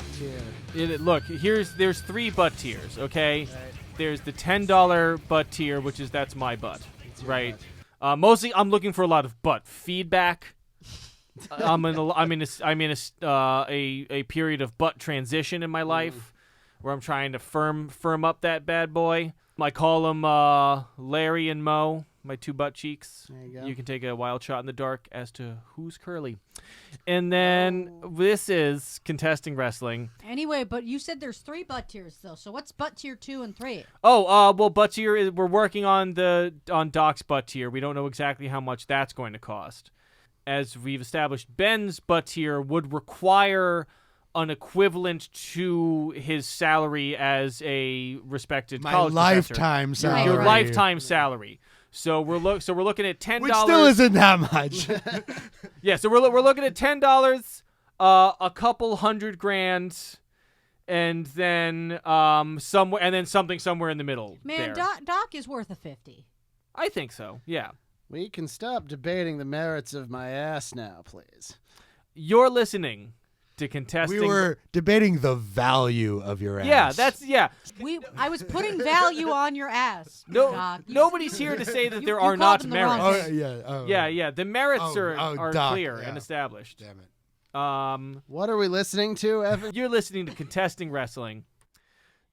butt tier? Look, there's 3 butt tiers, okay? Right. There's the $10 butt tier, which is that's my butt, It's your right? butt. Mostly, I'm looking for a lot of butt feedback. I'm in a period of butt transition in my life, where I'm trying to firm up that bad boy. I call them Larry and Mo, my 2 butt cheeks. There you go. You can take a wild shot in the dark as to who's curly. And then this is contesting wrestling. Anyway, but you said there's 3 butt tiers though. So what's butt tier 2 and 3? Well, butt tier is we're working on Doc's butt tier. We don't know exactly how much that's going to cost. As we've established, Ben's butt tier would require an equivalent to his salary as a respected My college lifetime professor. salary. Your lifetime salary. So we're looking at $10. Which still isn't that much. Yeah, so we're looking at $10, a couple $100,000, and then somewhere in the middle. Man, there. Doc is worth a 50. I think so. Yeah. We can stop debating the merits of my ass now, please. You're listening to contesting. We were debating the value of your ass. Yeah. I was putting value on your ass. No, Doc. nobody's here to say that you there are called not them the wrong merits. thing. Yeah. The merits are Doc, clear yeah. and established. Damn it. What are we listening to, Evan? You're listening to Contesting Wrestling,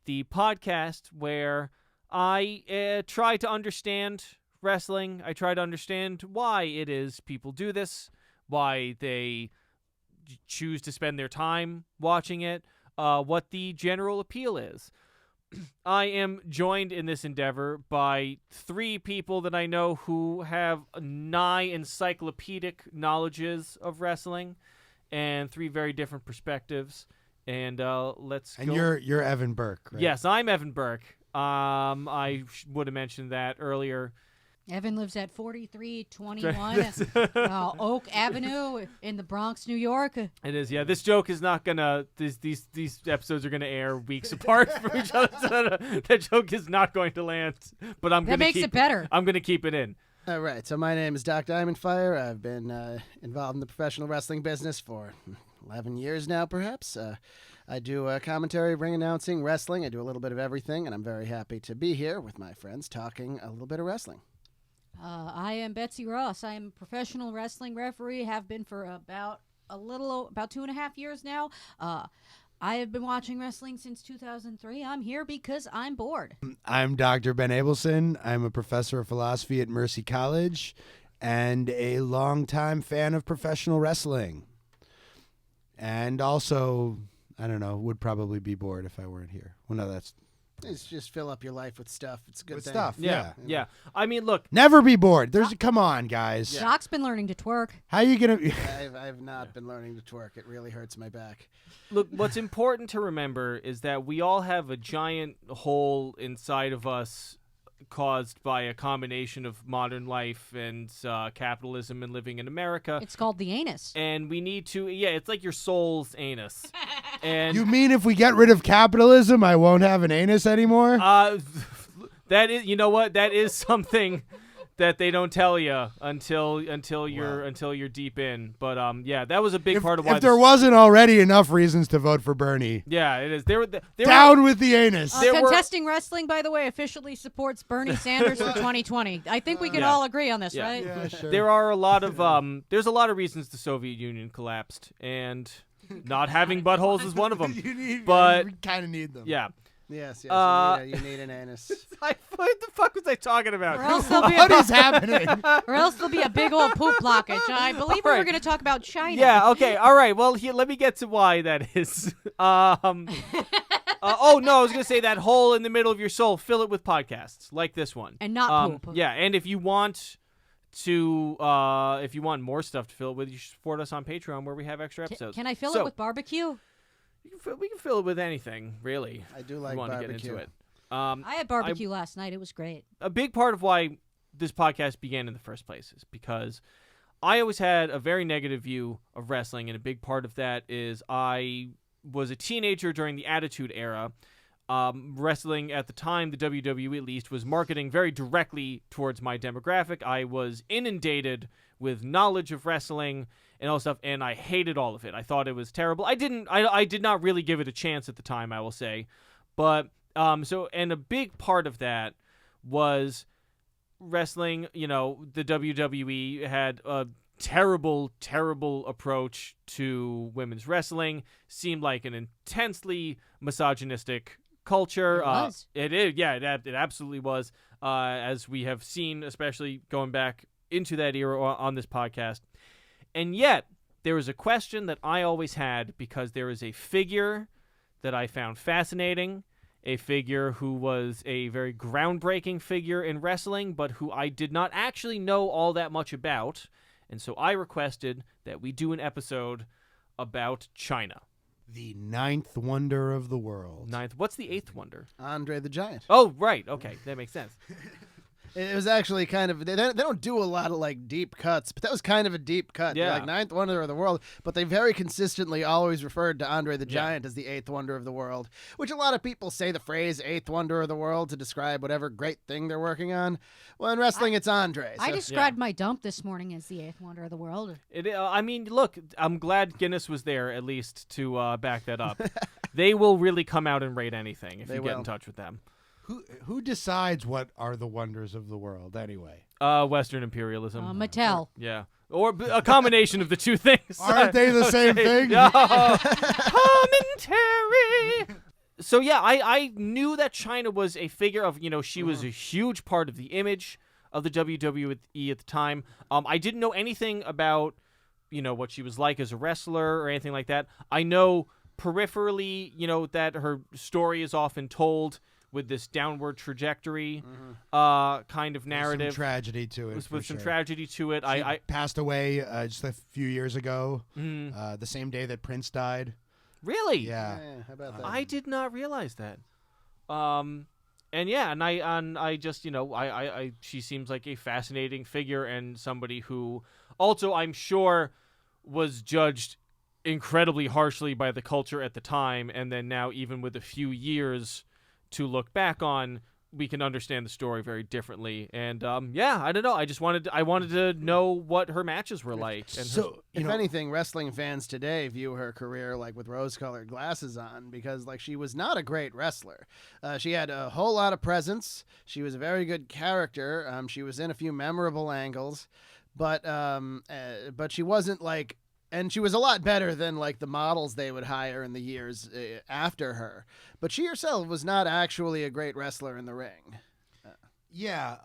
the podcast where I try to understand wrestling. I try to understand why it is people do this, why they choose to spend their time watching it, what the general appeal is. I am joined in this endeavor by 3 people that I know who have nigh encyclopedic knowledges of wrestling and 3 very different perspectives. And let's go. And you're Evan Burke, right? Yes, I'm Evan Burke. I would have mentioned that earlier. Evan lives at 4321 Oak Avenue in the Bronx, New York. It is, yeah. This joke is not gonna. These episodes are gonna air weeks apart from each other. So that joke is not going to land. But I'm That gonna makes keep it better. I'm gonna keep it in. All right, so my name is Doc Diamondfire. I've been involved in the professional wrestling business for 11 years now, perhaps. I do commentary, ring announcing, wrestling. I do a little bit of everything, and I'm very happy to be here with my friends talking a little bit of wrestling. I am Betsy Ross. I am a professional wrestling referee. Have been for about 2.5 years now. I have been watching wrestling since 2003. I'm here because I'm bored. I'm Dr. Ben Abelson. I'm a professor of philosophy at Mercy College and a longtime fan of professional wrestling. And also, I don't know, would probably be bored if I weren't here. Well, no, that's... It's just fill up your life with stuff. It's a good With thing. stuff. Yeah. I mean, look. Never be bored. Come on, guys. Yeah. Doc's been learning to twerk. How you going to... I've not been learning to twerk. It really hurts my back. Look, what's important to remember is that we all have a giant hole inside of us caused by a combination of modern life and capitalism and living in America. It's called the anus. And we need to, it's like your soul's anus. And You mean if we get rid of capitalism, I won't have an anus anymore? that is, you know what? That is something that they don't tell you until you're deep in. But that was a big part of why. If there wasn't already enough reasons to vote for Bernie, yeah, it is. There down with the anus. Contesting Wrestling, by the way, officially supports Bernie Sanders for 2020. I think we can all agree on this, Yeah. right? Yeah, sure. There are a lot of there's a lot of reasons the Soviet Union collapsed, and not having buttholes is one of them. But we kind of need them. Yeah. Yes, you need an anus. What the fuck was I talking about? Or else there'll be What is happening? or else there'll be a big old poop blockage. I believe we were Right. going to talk about China. Yeah, okay, all right. Well, let me get to why that is. Oh, no, I was going to say that hole in the middle of your soul, fill it with podcasts like this one. And not poop. Yeah, and if you want more stuff to fill it with, you should support us on Patreon where we have extra episodes. Can I fill So, it with barbecue? we can fill it with anything, really. I do if like you want to barbecue. get into it. I had barbecue last night. It was great. A big part of why this podcast began in the first place is because I always had a very negative view of wrestling, and a big part of that is I was a teenager during the Attitude Era. Wrestling at the time, the WWE at least, was marketing very directly towards my demographic. I was inundated with knowledge of wrestling and all stuff, and I hated all of it. I thought it was terrible. I did not really give it a chance at the time, I will say. But and a big part of that was wrestling. The WWE had a terrible approach to women's wrestling. Seemed like an intensely misogynistic culture. It was. It is. Yeah, it absolutely was. As we have seen, especially going back into that era on this podcast. And yet, there was a question that I always had, because there is a figure that I found fascinating, a figure who was a very groundbreaking figure in wrestling, but who I did not actually know all that much about. And so I requested that we do an episode about China. The ninth wonder of the world. Ninth. What's the eighth wonder? Andre the Giant. Oh, right. Okay, that makes sense. It was actually kind of, they don't do a lot of like deep cuts, but that was kind of a deep cut. Yeah. Like ninth wonder of the world, but they very consistently always referred to Andre the Giant as the eighth wonder of the world, which a lot of people say the phrase eighth wonder of the world to describe whatever great thing they're working on. Well, in wrestling, it's Andre. I so- described my dump this morning as the eighth wonder of the world. I mean, look, I'm glad Guinness was there at least to back that up. They will really come out and rate anything if They you get will. in touch with them. Who decides what are the wonders of the world anyway? Western imperialism. Mattel. Yeah. Or a combination of the two things. Aren't they the same thing? Commentary. So yeah, I knew that China was a figure of, she was a huge part of the image of the WWE at the time. I didn't know anything about, what she was like as a wrestler or anything like that. I know peripherally, that her story is often told with this downward trajectory kind of narrative. Some tragedy to it. With some sure. tragedy to it. She I passed away just a few years ago, mm, the same day that Prince died. really? Yeah. How about that? I did not realize that. And I just, she seems like a fascinating figure and somebody who also, I'm sure, was judged incredibly harshly by the culture at the time, and then now, even with a few years to look back on, we can understand the story very differently. And I don't know. I wanted to know what her matches were like. And So, If anything, wrestling fans today view her career like with rose-colored glasses on, because like she was not a great wrestler. She had a whole lot of presence. She was a very good character. She was in a few memorable angles, but she wasn't like. And she was a lot better than like the models they would hire in the years after her. But she herself was not actually a great wrestler in the ring. yeah,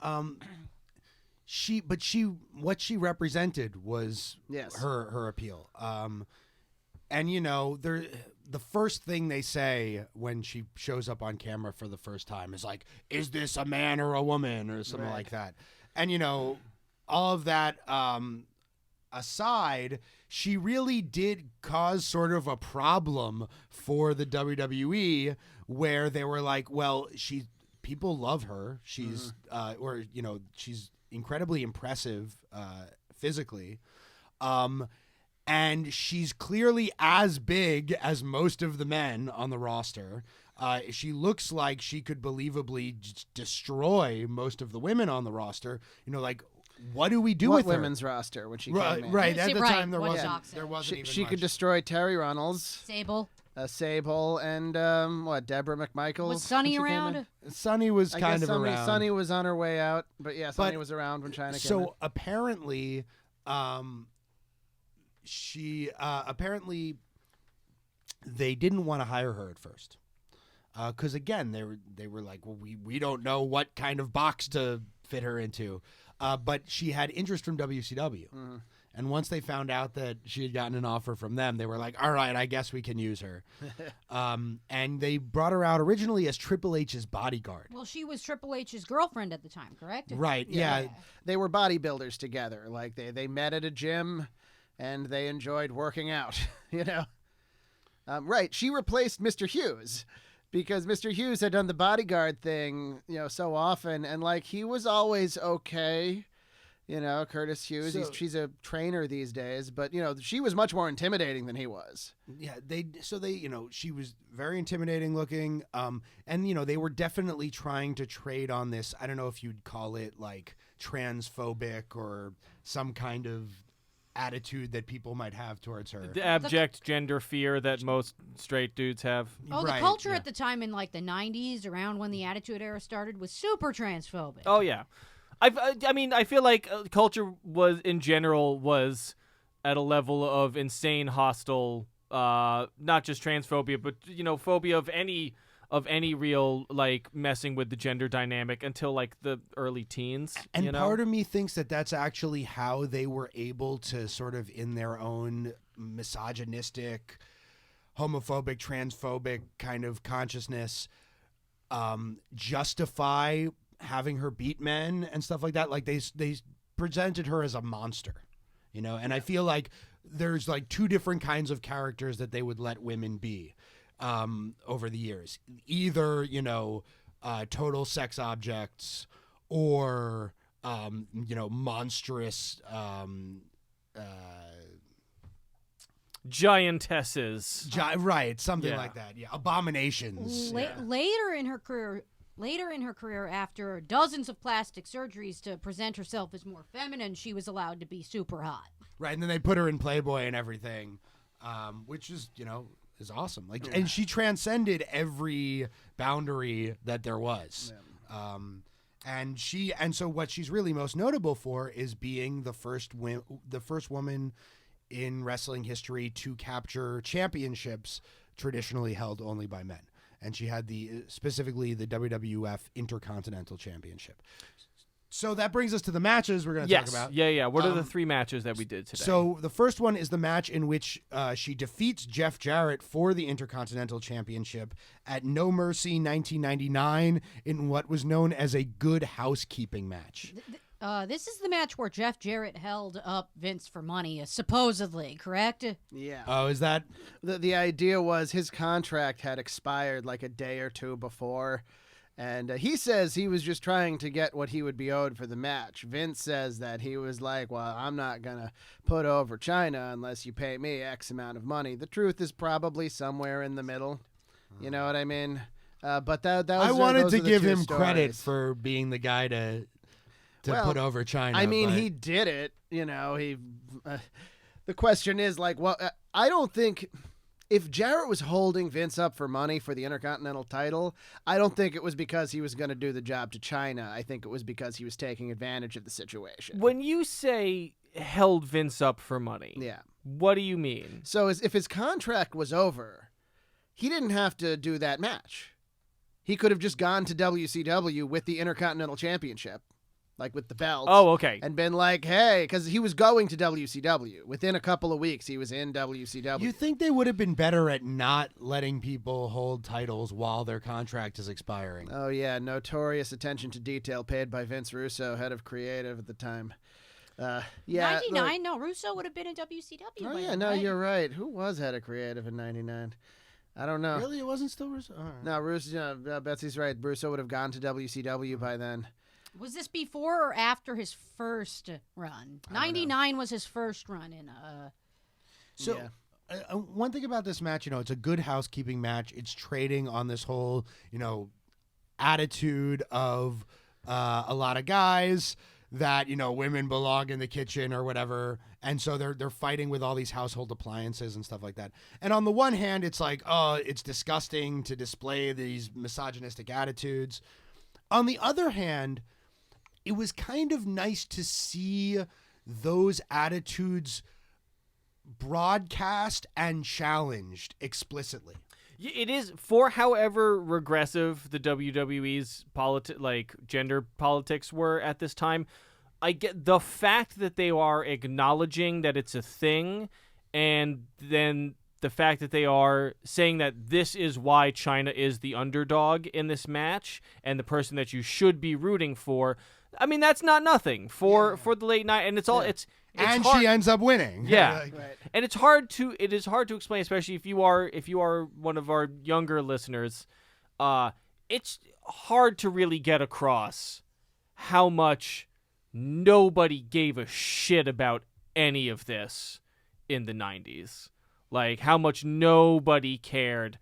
what she represented was Yes. her appeal. And the first thing they say when she shows up on camera for the first time is like, "Is this a man or a woman?" or something Right. like that. And all of that aside, she really did cause sort of a problem for the WWE, where they were like, well, people love her. She's she's incredibly impressive physically. And she's clearly as big as most of the men on the roster. She looks like she could believably destroy most of the women on the roster. What do we do What with women's roster when she came in? Right. At See, the right, time, there what wasn't. Doc said. There wasn't even She much. could destroy Terry Runnels, Sable. Sable, and Deborah McMichaels. Was Sunny when she came around? in? Sonny was I kind guess of around. Sonny was on her way out, but yeah, Sonny But- was around when China came in. So apparently, apparently they didn't want to hire her at first, because again they were like, well, we don't know what kind of box to fit her into, but she had interest from WCW. Mhm. And once they found out that she had gotten an offer from them, they were like, all right, I guess we can use her. And they brought her out originally as Triple H's bodyguard. Well, she was Triple H's girlfriend at the time, correct? Right, yeah. They were bodybuilders together. Like they met at a gym, and they enjoyed working out. Right. She replaced Mr. Hughes, because Mr. Hughes had done the bodyguard thing, so often, and like he was always okay. You know, Curtis Hughes. So- She's a trainer these days, but she was much more intimidating than he was. Yeah, they she was very intimidating looking, and they were definitely trying to trade on this. I don't know if you'd call it like transphobic or some kind of attitude that people might have towards her. The abject gender fear that most straight dudes have. Oh, Right, the culture yeah. at the time in like the 90s, around when the Attitude Era started, was super transphobic. Oh yeah, I mean, I feel like culture was in general was at a level of insane hostile, not just transphobia, but phobia of any real like messing with the gender dynamic until like the early teens. And part of me thinks that that's actually how they were able to sort of, in their own misogynistic, homophobic, transphobic kind of consciousness, justify having her beat men and stuff like that. Like they presented her as a monster, and I feel like there's like two different kinds of characters that they would let women be over the years. Either, total sex objects or, monstrous giantesses. right, something Yeah. like that. Yeah, abominations. Later in her career, after dozens of plastic surgeries to present herself as more feminine, she was allowed to be super hot. Right, and then they put her in Playboy and everything, which is, is awesome. Like, and she transcended every boundary that there was. And so what she's really most notable for is being the first woman in wrestling history to capture championships traditionally held only by men. And she had specifically the WWF Intercontinental Championship. So that brings us to the matches we're going to talk about. Yeah. What are the three matches that we did today? So the first one is the match in which she defeats Jeff Jarrett for the Intercontinental Championship at No Mercy 1999 in what was known as a Good Housekeeping match. This is the match where Jeff Jarrett held up Vince for money, supposedly, correct? Yeah. Oh, is that? The idea was his contract had expired like a day or two before, and he says he was just trying to get what he would be owed for the match. Vince says that he was like, well, I'm not going to put over China unless you pay me X amount of money. The truth is probably somewhere in the middle. You know what I mean? But that was I wanted those to are the give two him credit stories. for being the guy to Well, put over China. I mean, but- he did it. He. The question is like, well, I don't think if Jarrett was holding Vince up for money for the Intercontinental title, I don't think it was because he was going to do the job to China. I think it was because he was taking advantage of the situation. when you say held Vince up for money, Yeah. what do you mean? So if his contract was over, he didn't have to do that match. He could have just gone to WCW with the Intercontinental Championship, like with the belt. Oh, okay. And been like, hey, because he was going to WCW. Within a couple of weeks, he was in WCW. You think they would have been better at not letting people hold titles while their contract is expiring? Oh, yeah. Notorious attention to detail paid by Vince Russo, head of creative at the time. Yeah. 99? No, Russo would have been in WCW. Oh, by yeah. then, No, right? you're right. Who was head of creative in 99? I don't know. Really, it wasn't still Russo? All right. No, Russo, Betsy's right. Russo would have gone to WCW by then. Was this before or after his first run? 99 was his first run in So, Yeah. one thing about this match, it's a good housekeeping match. It's trading on this whole, attitude of a lot of guys that women belong in the kitchen or whatever, and so they're fighting with all these household appliances and stuff like that. And on the one hand, it's like, oh, it's disgusting to display these misogynistic attitudes. On the other hand, it was kind of nice to see those attitudes broadcast and challenged explicitly. It is, for however regressive the WWE's gender politics were at this time. I get the fact that they are acknowledging that it's a thing, and then the fact that they are saying that this is why China is the underdog in this match and the person that you should be rooting for. I mean, that's not nothing for the late night, and it's all it's And hard. she ends up winning. Yeah. Like, Right. And it is hard to explain, especially if you are one of our younger listeners. It's hard to really get across how much nobody gave a shit about any of this in the 90s. Like, how much nobody cared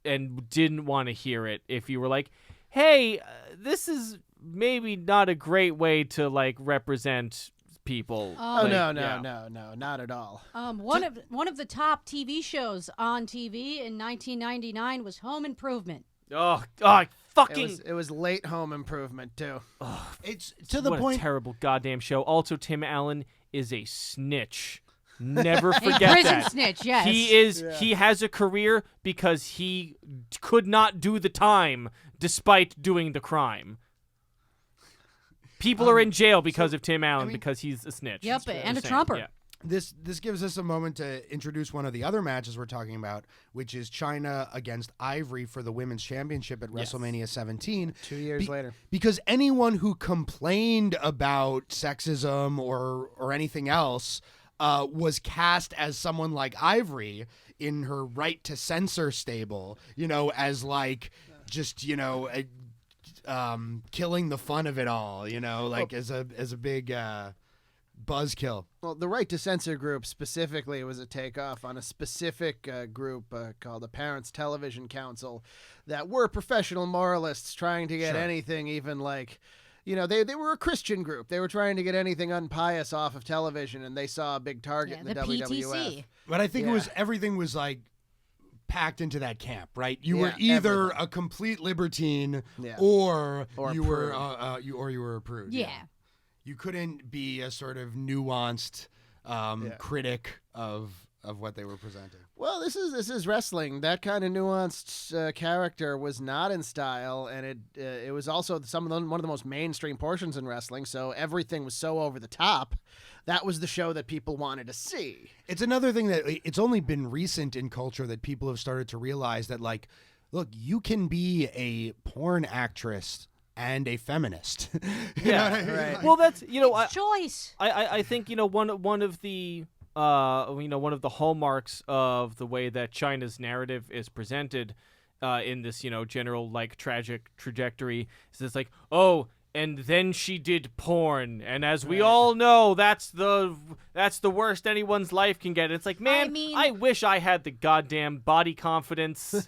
and didn't want to hear it if you were like, hey, this is maybe not a great way to, like, represent people. Oh, Like, no, yeah. not at all. One of the top TV shows on TV in 1999 was Home Improvement. Oh, God, fucking... It was late Home Improvement, too. It's to the what point. a terrible goddamn show. Also, Tim Allen is a snitch. Never A forget prison that. snitch, yes. He is. He has a career because he could not do the time despite doing the crime. People are in jail because of Tim Allen because he's a snitch. Yep, Just and a saying. trumper. Yeah. This gives us a moment to introduce one of the other matches we're talking about, which is China against Ivory for the Women's Championship at WrestleMania 17. 2 years later. Because anyone who complained about sexism or anything else was cast as someone like Ivory in her right to censor stable, as like just, killing the fun of it all, as a big buzzkill. Well, the Right to Censor group specifically was a takeoff on a specific group called the Parents Television Council that were professional moralists trying to get Sure. anything even like, they were a Christian group. They were trying to get anything unpious off of television, and they saw a big target in the WWF. PTC. But I think Yeah. everything was like packed into that camp, right? You were Yeah, either everything. a complete libertine Yeah. or Or you a were prude. you were a prude. Yeah. You couldn't be a sort of nuanced critic of what they were presenting. Well, this is wrestling. That kind of nuanced character was not in style, and it was also one of the most mainstream portions in wrestling. So everything was so over the top. That was the show that people wanted to see. It's another thing that it's only been recent in culture that people have started to realize that, like, look, you can be a porn actress and a feminist. You know what I mean? right. Well, that's Choice. I think one of the one of the hallmarks of the way that China's narrative is presented in this general like tragic trajectory is this like, oh, and then she did porn, and as we all know, that's the worst anyone's life can get. It's like, man, I wish I had the goddamn body confidence.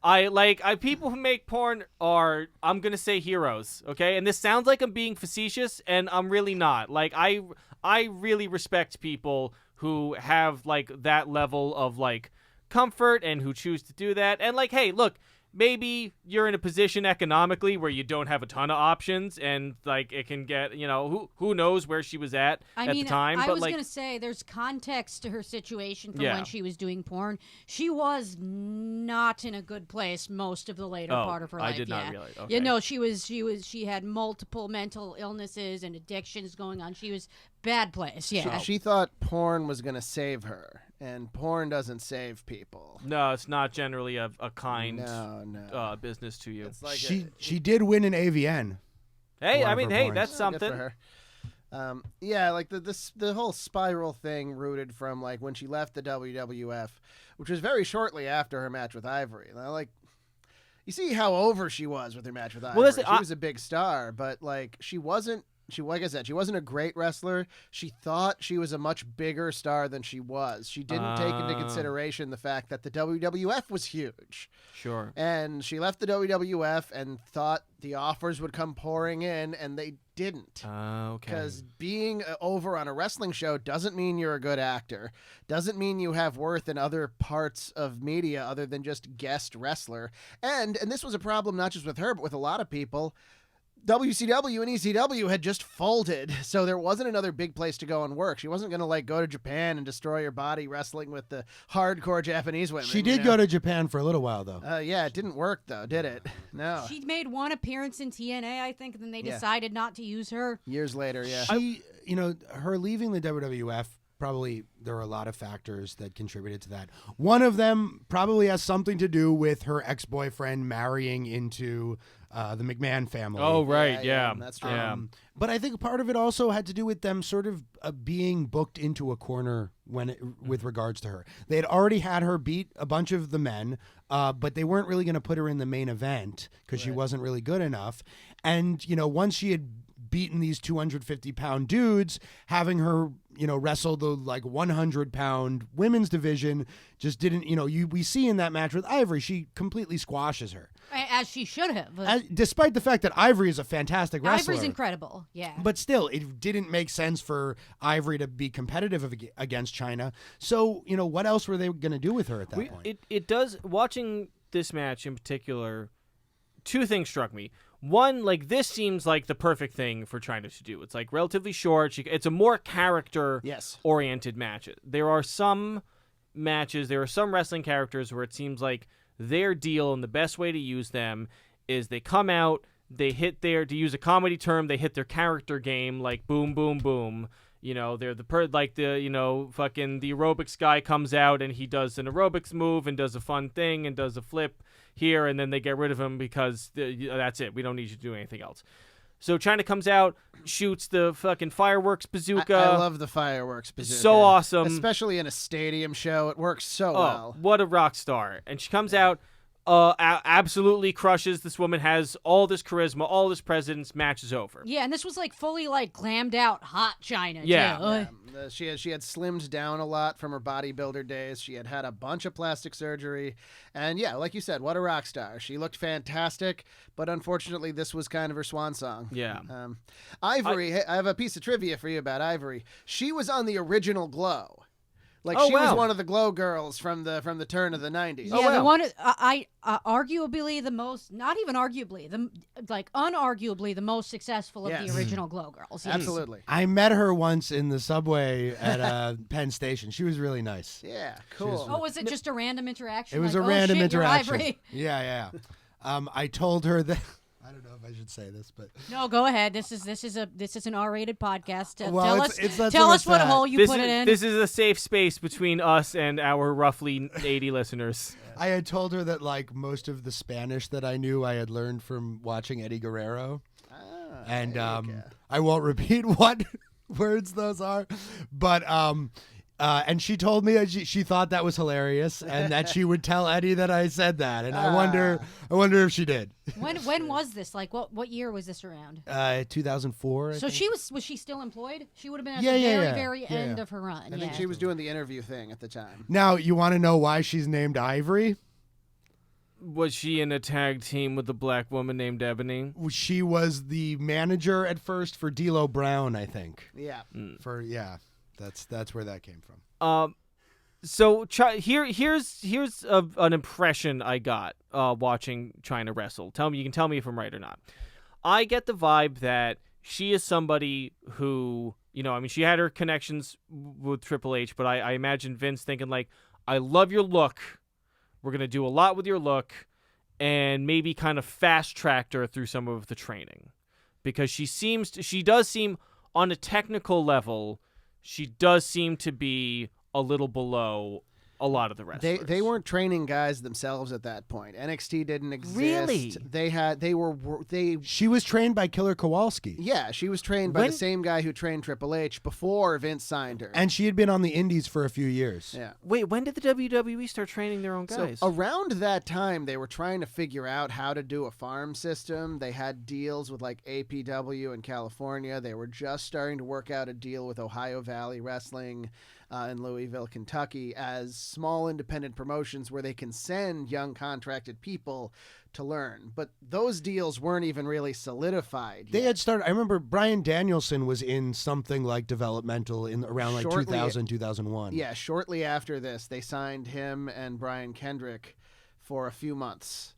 People who make porn are, I'm gonna say, heroes, okay? And this sounds like I'm being facetious, and I'm really not. Like, I really respect people who have like that level of like comfort and who choose to do that. And like, hey, look, maybe you're in a position economically where you don't have a ton of options, and like it can get, who knows where she was at the time. I but was like, gonna say there's context to her situation from Yeah. when she was doing porn. She was not in a good place most of the later Oh, part of her I life. did not yeah. realize. You Okay. know, she had multiple mental illnesses and addictions going on. She was bad place. Yeah. She thought porn was going to save her, and porn doesn't save people. No, it's not generally a kind No. business to you. It's like She did win an AVN. Hey, one I of mean, her hey, porns. that's Good something. for her. Like the whole spiral thing rooted from like when she left the WWF, which was very shortly after her match with Ivory. Like, you see how over she was with her match with Ivory. listen, She was a big star, but like she wasn't. Like I said, she wasn't a great wrestler. She thought she was a much bigger star than she was. She didn't take into consideration the fact that the WWF was huge. Sure. And she left the WWF and thought the offers would come pouring in, and they didn't. Okay. Because being over on a wrestling show doesn't mean you're a good actor. Doesn't mean you have worth in other parts of media other than just guest wrestler. And this was a problem not just with her, but with a lot of people. WCW and ECW had just folded, so there wasn't another big place to go and work. She wasn't going to like go to Japan and destroy her body wrestling with the hardcore Japanese women. She did go to Japan for a little while, though. Yeah, it didn't work though, did it? No. She made one appearance in TNA, I think, and then they Yeah. decided not to use her. Years later, yeah. She, her leaving the WWF, probably there are a lot of factors that contributed to that. One of them probably has something to do with her ex-boyfriend marrying into the McMahon family. Oh, right. Yeah. that's true. Yeah. But I think part of it also had to do with them sort of being booked into a corner with regards to her. They had already had her beat a bunch of the men, but they weren't really going to put her in the main event because she wasn't really good enough. And, once she had beating these 250-pound dudes, having her, wrestle the like 100-pound women's division just didn't, we see in that match with Ivory, she completely squashes her. As she should have. Despite the fact that Ivory is a fantastic wrestler. Ivory's incredible, yeah. But still, it didn't make sense for Ivory to be competitive against China. So, what else were they going to do with her at that point? It does, watching this match in particular, two things struck me. One, like, this seems like the perfect thing for China to do. It's like relatively short. It's a more character-oriented match. There are some matches, there are some wrestling characters where it seems like their deal and the best way to use them is they come out, they hit their, to use a comedy term, they hit their character game, like boom, boom, boom. They're the fucking the aerobics guy comes out and he does an aerobics move and does a fun thing and does a flip here, and then they get rid of him because that's it. We don't need you to do anything else. So China comes out, shoots the fucking fireworks bazooka. I love the fireworks bazooka. So awesome. Especially in a stadium show. It works so well. What a rock star. And she comes out, absolutely crushes. This woman has all this charisma, all this presence. Match is over. Yeah, and this was like fully like glammed out hot China. Yeah. Too. She had slimmed down a lot from her bodybuilder days. She had a bunch of plastic surgery. And yeah, like you said, what a rock star. She looked fantastic, but unfortunately this was kind of her swan song. Yeah. Ivory, I have a piece of trivia for you about Ivory. She was on the original Glow. Like she wow. was one of the Glow girls from the turn of the 90s. Yeah, wow. the one I arguably the most, not even arguably, unarguably the most successful of Yes. the original Glow girls. Yes. Absolutely. I met her once in the subway at Penn Station. She was really nice. Yeah, cool. Oh, was it just a random interaction? It was like, a random shit, you're interaction. Ivory. Yeah. I told her that. I don't know if I should say this, but No, go ahead. This is an R-rated podcast. Well, Tell it's us not tell so us much what that. hole you put it in. This is a safe space between us and our roughly 80 listeners. I had told her that like most of the Spanish that I knew I had learned from watching Eddie Guerrero. And I won't repeat what words those are, but and she told me she thought that was hilarious and that she would tell Eddie that I said that, and I wonder if she did. When was this? Like what year was this around? 2004. I So think. was she still employed? She would have been at Yeah, the yeah, very yeah. end Yeah. of her run. I think she was doing the interview thing at the time. Now you want to know why she's named Ivory? Was she in a tag team with a black woman named Ebony? She was the manager at first for D'Lo Brown, I think. Yeah. That's where that came from. So here's an impression I got watching China wrestle. You can tell me if I'm right or not. I get the vibe that she is somebody who, she had her connections with Triple H, but I imagine Vince thinking like, I love your look. We're going to do a lot with your look, and maybe kind of fast-tracked her through some of the training. Because she does seem, on a technical level, she does seem to be a little below a lot of the wrestlers. They weren't training guys themselves at that point. NXT didn't exist. Really? They She was trained by Killer Kowalski. Yeah, she was trained by the same guy who trained Triple H before Vince signed her. And she had been on the indies for a few years. Yeah. Wait, when did the WWE start training their own guys? So around that time, they were trying to figure out how to do a farm system. They had deals with like APW in California. They were just starting to work out a deal with Ohio Valley Wrestling in Louisville, Kentucky, as small independent promotions where they can send young contracted people to learn. But those deals weren't even really solidified They yet. had started. I remember Bryan Danielson was in something like developmental in around like Shortly- 2000, 2001. Yeah, shortly after this, they signed him and Brian Kendrick for a few months.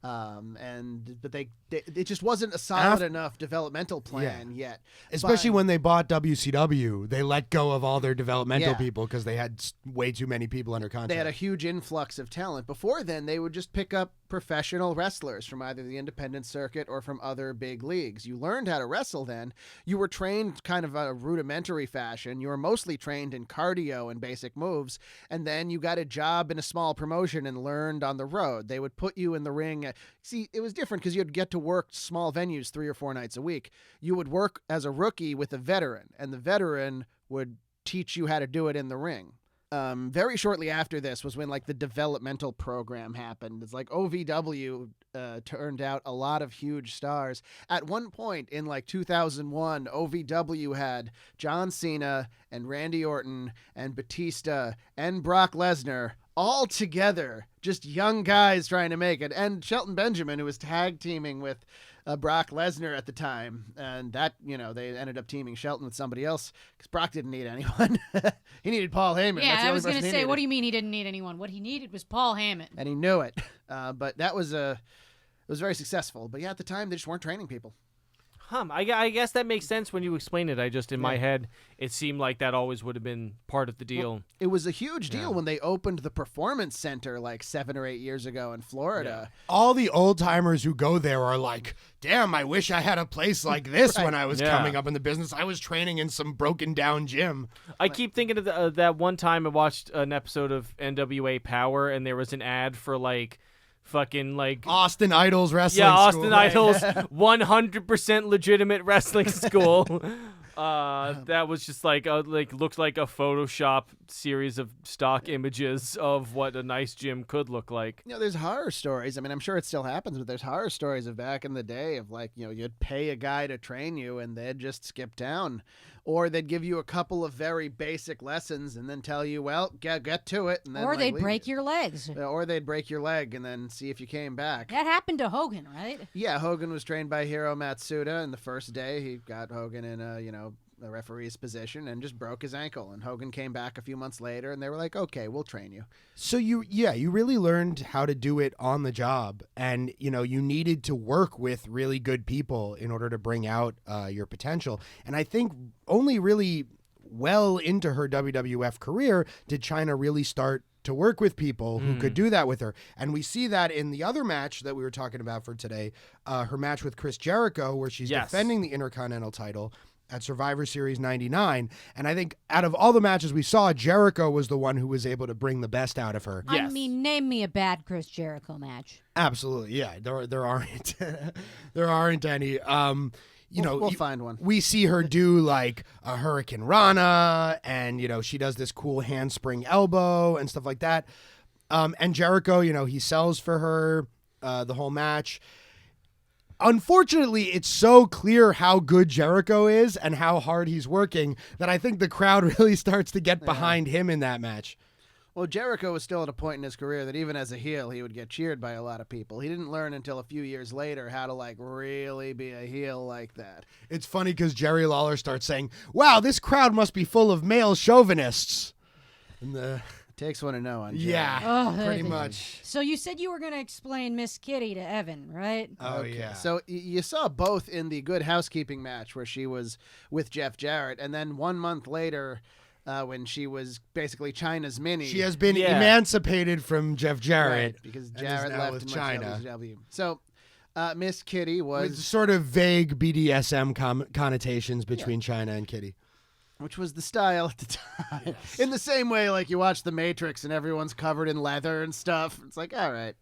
But it just wasn't a solid enough developmental plan yet. Especially But- when they bought WCW, they let go of all their developmental Yeah. people because they had way too many people under contract. They had a huge influx of talent. Before then, they would just pick up professional wrestlers from either the independent circuit or from other big leagues. You learned how to wrestle then. You were trained kind of a rudimentary fashion. You were mostly trained in cardio and basic moves. And then you got a job in a small promotion and learned on the road. They would put you in the ring. See, it was different because you'd get to work small venues 3 or 4 nights a week. You would work as a rookie with a veteran, and the veteran would teach you how to do it in the ring. very shortly after this was when like the developmental program happened. It's like OVW turned out a lot of huge stars. At one point in like 2001, OVW had John Cena and Randy Orton and Batista and Brock Lesnar all together, just young guys trying to make it, and Shelton Benjamin, who was tag teaming with Brock Lesnar at the time, and that, they ended up teaming Shelton with somebody else because Brock didn't need anyone. He needed Paul Heyman. Yeah, That's the I only was going to person he say, needed. what do you mean he didn't need anyone? What he needed was Paul Heyman. And he knew it. But that was it was very successful. But yeah, at the time they just weren't training people. I guess that makes sense when you explain it. I just, in my head, it seemed like that always would have been part of the deal. Well, it was a huge deal when they opened the Performance Center like 7 or 8 years ago in Florida. All the old timers who go there are like, damn, I wish I had a place like this when I was Yeah. coming up in the business. I was training in some broken down gym. I keep thinking of that one time I watched an episode of NWA Power, and there was an ad for like fucking like Austin Idols wrestling yeah, school, Austin right? Idols 100% legitimate wrestling school. That was just like looked like a Photoshop series of stock images of what a nice gym could look like. There's horror stories. I mean, I'm sure it still happens, but there's horror stories of back in the day of like, you'd pay a guy to train you and they'd just skip town. Or they'd give you a couple of very basic lessons and then tell you, well, get to it. And then, Or they'd leave break you. your legs. Or they'd break your leg and then see if you came back. That happened to Hogan, right? Yeah, Hogan was trained by Hiro Matsuda, and the first day he got Hogan in a referee's position and just broke his ankle. And Hogan came back a few months later, and they were like, "Okay, we'll train you." So you really learned how to do it on the job, and you needed to work with really good people in order to bring out your potential. And I think only really well into her WWF career did Chyna really start to work with people who could do that with her. And we see that in the other match that we were talking about for today, her match with Chris Jericho, where she's Yes. defending the Intercontinental title at Survivor Series 99. And I think out of all the matches we saw, Jericho was the one who was able to bring the best out of her. I Yes. mean, name me a bad Chris Jericho match. Absolutely. Yeah. There aren't there aren't any. We'll find one. We see her do like a Hurricane Rana, and she does this cool handspring elbow and stuff like that. And Jericho, he sells for her the whole match. Unfortunately, it's so clear how good Jericho is and how hard he's working that I think the crowd really starts to get behind him in that match. Well, Jericho was still at a point in his career that even as a heel, he would get cheered by a lot of people. He didn't learn until a few years later how to like really be a heel like that. It's funny because Jerry Lawler starts saying, "Wow, this crowd must be full of male chauvinists." And Takes one to know on Jerry. yeah, Oh, pretty much. So you said you were going to explain Miss Kitty to Evan, right? Oh Okay, yeah. So you saw both in the Good Housekeeping match where she was with Jeff Jarrett, and then 1 month later when she was basically Chyna's mini. She has been Yeah. emancipated from Jeff Jarrett Right, because and is Jarrett now left with and Chyna. went to WCW. So Miss Kitty with was, sort of vague BDSM connotations between Chyna and Kitty. which was the style at the time. In the same way, like you watch The Matrix and everyone's covered in leather and stuff. It's like, all right.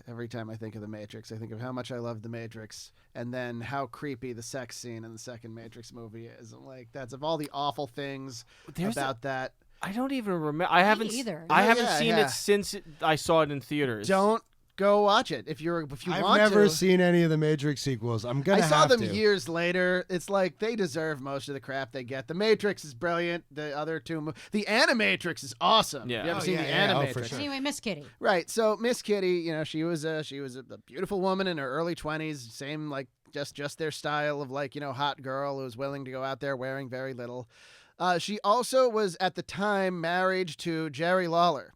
Every time I think of The Matrix, I think of how much I love The Matrix and then how creepy the sex scene in the second Matrix movie is. I'm like, that's of all the awful things There's about that. I don't even remember. I haven't either. I Yeah, haven't yeah, seen yeah. it since I saw it in theaters. Don't go watch it if you I've want never to. seen any of the Matrix sequels. I'm gonna I saw have them to. years later. It's like they deserve most of the crap they get. The Matrix is brilliant. The other two, the Animatrix is awesome. Yeah. You ever Oh, seen yeah, the yeah. Oh, Animatrix? for sure. Anyway, Miss Kitty. Right. So Miss Kitty, she was a beautiful woman in her early 20s. Same like just their style of like hot girl who was willing to go out there wearing very little. She also was at the time married to Jerry Lawler,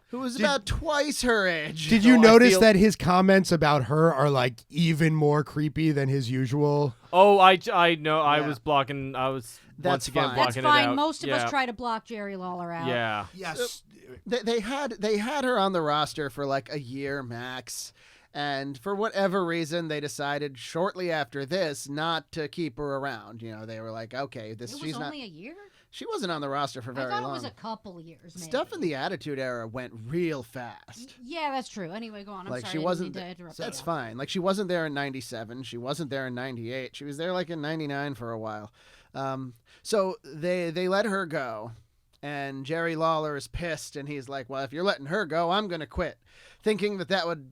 who was about twice her age. Did you So I notice feel- that his comments about her are like even more creepy than his usual? Oh, I know. I Yeah. was blocking. I was That's once again fine. That's blocking it fine. out. Most of Yeah. us try to block Jerry Lawler out. Yeah. Yes. They had her on the roster for like a year max, and for whatever reason they decided shortly after this not to keep her around. They were like, okay, It was she's not. only a year? She wasn't on the roster for I very thought long. it was a couple years. Maybe. Stuff in the Attitude Era went real fast. Yeah, that's true. Anyway, go on. I'm Like sorry. she I wasn't. didn't mean to interrupt That's you. fine. Like she wasn't there in '97. She wasn't there in '98. She was there like in '99 for a while. So they let her go, and Jerry Lawler is pissed, and he's like, well, if you're letting her go, I'm going to quit, thinking that would,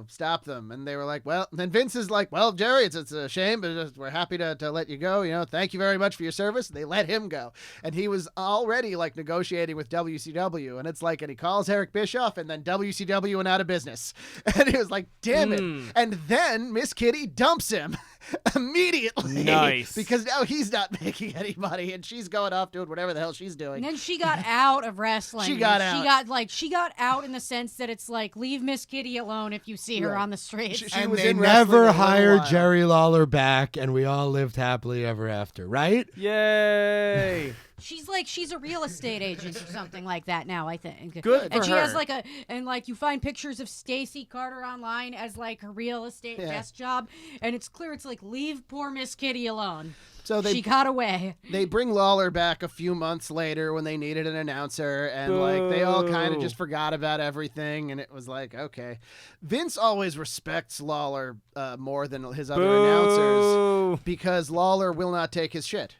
stop them. And they were like, well, then Vince is like, well, Jerry, it's a shame, but we're happy to let you go. Thank you very much for your service. They let him go. And he was already like negotiating with WCW. And it's like, and he calls Eric Bischoff, and then WCW went out of business. And he was like, damn it. And then Miss Kitty dumps him immediately. Nice. Because now he's not making any money, and she's going off doing whatever the hell she's doing. And then she got out of wrestling. She got out. She got out in the sense that it's like, leave Miss Kitty alone if you see her Right. on the streets. She And was they in wrestling a never little hired while. Jerry Lawler back, and we all lived happily ever after, right? Yay. She's a real estate agent or something like that now, I think. Good And for she has her. you find pictures of Stacy Carter online as like her real estate desk job, and it's clear it's like, leave poor Miss Kitty alone. So She got away. they bring Lawler back a few months later when they needed an announcer, and like they all kind of Boo. just forgot about everything, and it was like, okay. Vince always respects Lawler more than his other announcers Boo. because Lawler will not take his shit.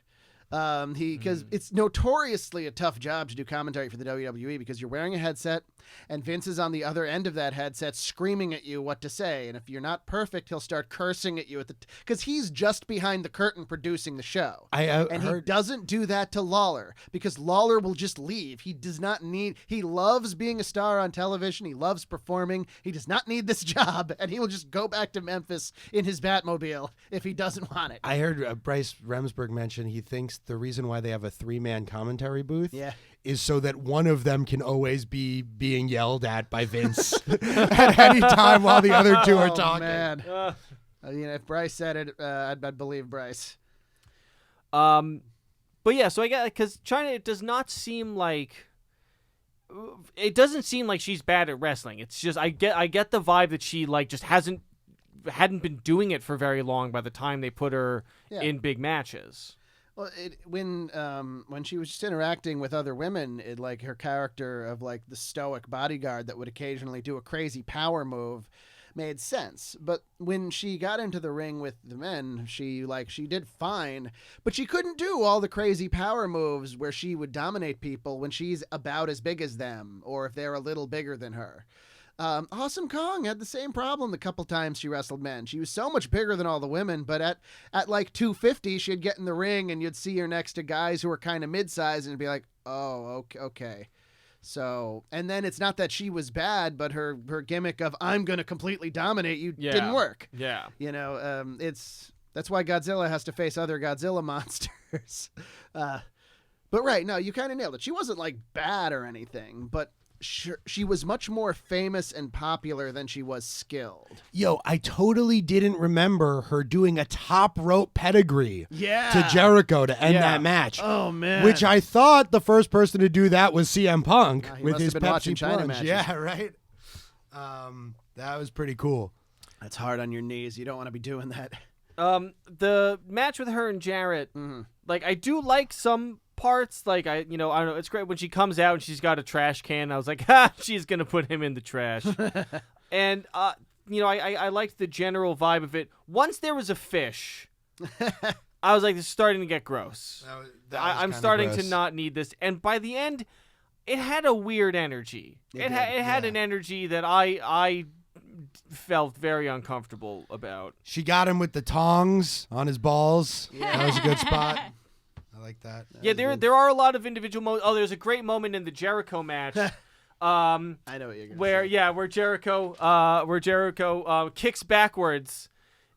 Because it's notoriously a tough job to do commentary for the WWE because you're wearing a headset and Vince is on the other end of that headset screaming at you what to say. And if you're not perfect, he'll start cursing at you because he's just behind the curtain producing the show. And he doesn't do that to Lawler because Lawler will just leave. He does not need, he loves being a star on television. He loves performing. He does not need this job, and he will just go back to Memphis in his Batmobile if he doesn't want it. I heard Bryce Remsburg mention he thinks the reason why they have a 3-man commentary booth is so that one of them can always be being yelled at by Vince at any time while the other two are talking. Man. If Bryce said it, I'd believe Bryce. But yeah, so I get, because China, it doesn't seem like she's bad at wrestling. It's just I get the vibe that she like just hadn't been doing it for very long by the time they put her in big matches. Well, when she was just interacting with other women, it like her character of like the stoic bodyguard that would occasionally do a crazy power move made sense. But when she got into the ring with the men, she did fine, but she couldn't do all the crazy power moves where she would dominate people when she's about as big as them or if they're a little bigger than her. Awesome Kong had the same problem the couple times she wrestled men. She was so much bigger than all the women, but at like 250, she'd get in the ring and you'd see her next to guys who were kind of mid-sized and it'd be like, oh, okay. So, and then it's not that she was bad, but her gimmick of I'm going to completely dominate you didn't work. Yeah. That's why Godzilla has to face other Godzilla monsters. But right, no, you kind of nailed it. She wasn't like bad or anything, but she was much more famous and popular than she was skilled. Yo, I totally didn't remember her doing a top rope pedigree Yeah. to Jericho to end that match. Oh, man. Which I thought the first person to do that was CM Punk He with must his have been watching Pepsi China plunge. matches. Yeah, right. That was pretty cool. That's hard on your knees. You don't want to be doing that. The match with her and Jarrett, like I do like some parts, like I don't know, it's great when she comes out and she's got a trash can. I was like, she's gonna put him in the trash. And I liked the general vibe of it. Once there was a fish, I was like, this is starting to get gross. I'm starting to not need this. And by the end, it had a weird energy. It had an energy that I felt very uncomfortable about. She got him with the tongs on his balls. That was a good spot. I like that. Yeah, there are a lot of individual moments. Oh, there's a great moment in the Jericho match. I know what you're gonna say. Where Jericho kicks backwards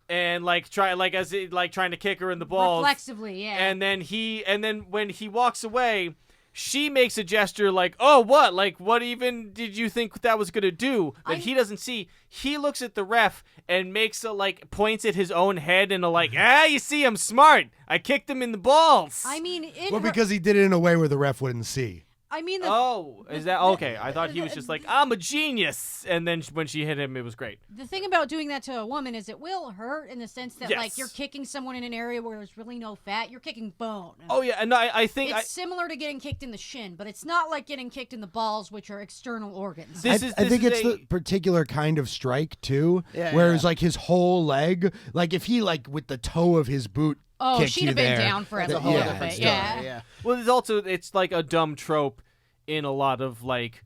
and trying to kick her in the balls Reflexively, yeah. and then when he walks away, she makes a gesture like, "Oh, what? Like, what even did you think that was gonna do?" That he doesn't see. He looks at the ref and makes points at his own head and you see, I'm smart. I kicked him in the balls. I mean, because he did it in a way where the ref wouldn't see. I mean, is that okay? I thought he was just like, I'm a genius, and then when she hit him, it was great. the thing about doing that to a woman is it will hurt in the sense that Yes. like you're kicking someone in an area where there's really no fat. You're kicking bone. Oh yeah, and I think It's similar to getting kicked in the shin, but it's not like getting kicked in the balls, which are external organs. This I think it's the particular kind of strike too, Yeah, whereas like his whole leg, like if he like with the toe of his boot Oh, kicked she'd you have been there. down for That's a a whole little different bit. story. Yeah. Yeah. Well, there's also it's like a dumb trope in a lot of like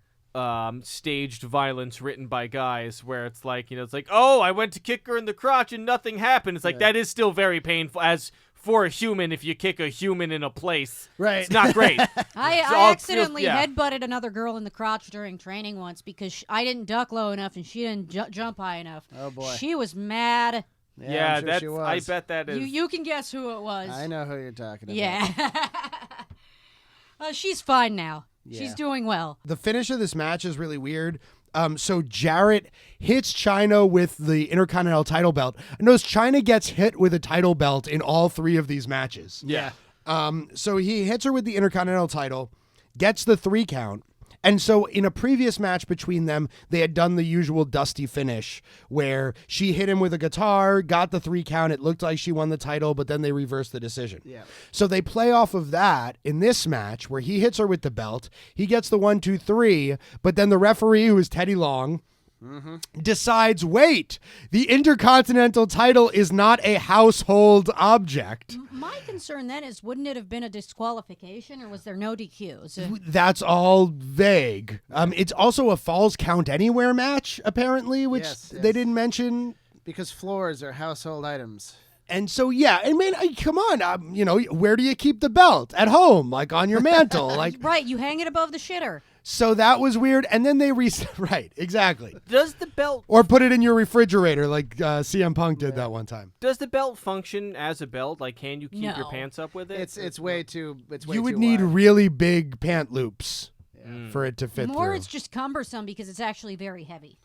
staged violence written by guys where it's like, it's like, oh, I went to kick her in the crotch and nothing happened. It's like that is still very painful as for a human. If you kick a human in a place, Right. it's not great. I all accidentally feels- headbutted another girl in the crotch during training once because I didn't duck low enough and she didn't jump high enough. Oh, boy. She was mad. Yeah, I'm sure that's. she was. I bet that is. You can guess who it was. I know who you're talking about. Yeah. She's fine now. Yeah. She's doing well. The finish of this match is really weird. So Jarrett hits China with the Intercontinental title belt. I notice China gets hit with a title belt in all 3 of these matches. Yeah. So he hits her with the Intercontinental title, gets the 3 count. And so in a previous match between them, they had done the usual dusty finish where she hit him with a guitar, got the 3 count. It looked like she won the title, but then they reversed the decision. Yeah. So they play off of that in this match where he hits her with the belt. He gets the 1, 2, 3, but then the referee, who is Teddy Long, decides, wait, the Intercontinental title is not a household object. My concern then is, wouldn't it have been a disqualification or was there no DQs? That's all vague. It's also a Falls Count Anywhere match, apparently, which Yes, they yes. didn't mention. Because floors are household items. And so, yeah, I mean, come on, where do you keep the belt? At home, like on your mantle, like. Right, you hang it above the shitter. So that was weird. And then they right, exactly. Does the belt Or put it in your refrigerator, like CM Punk did that one time. function as a belt? Like, can you keep your No. pants up with it? It's way too. It's way You would too need wide. really big pant loops for it to fit More, through. it's just cumbersome because it's actually very heavy.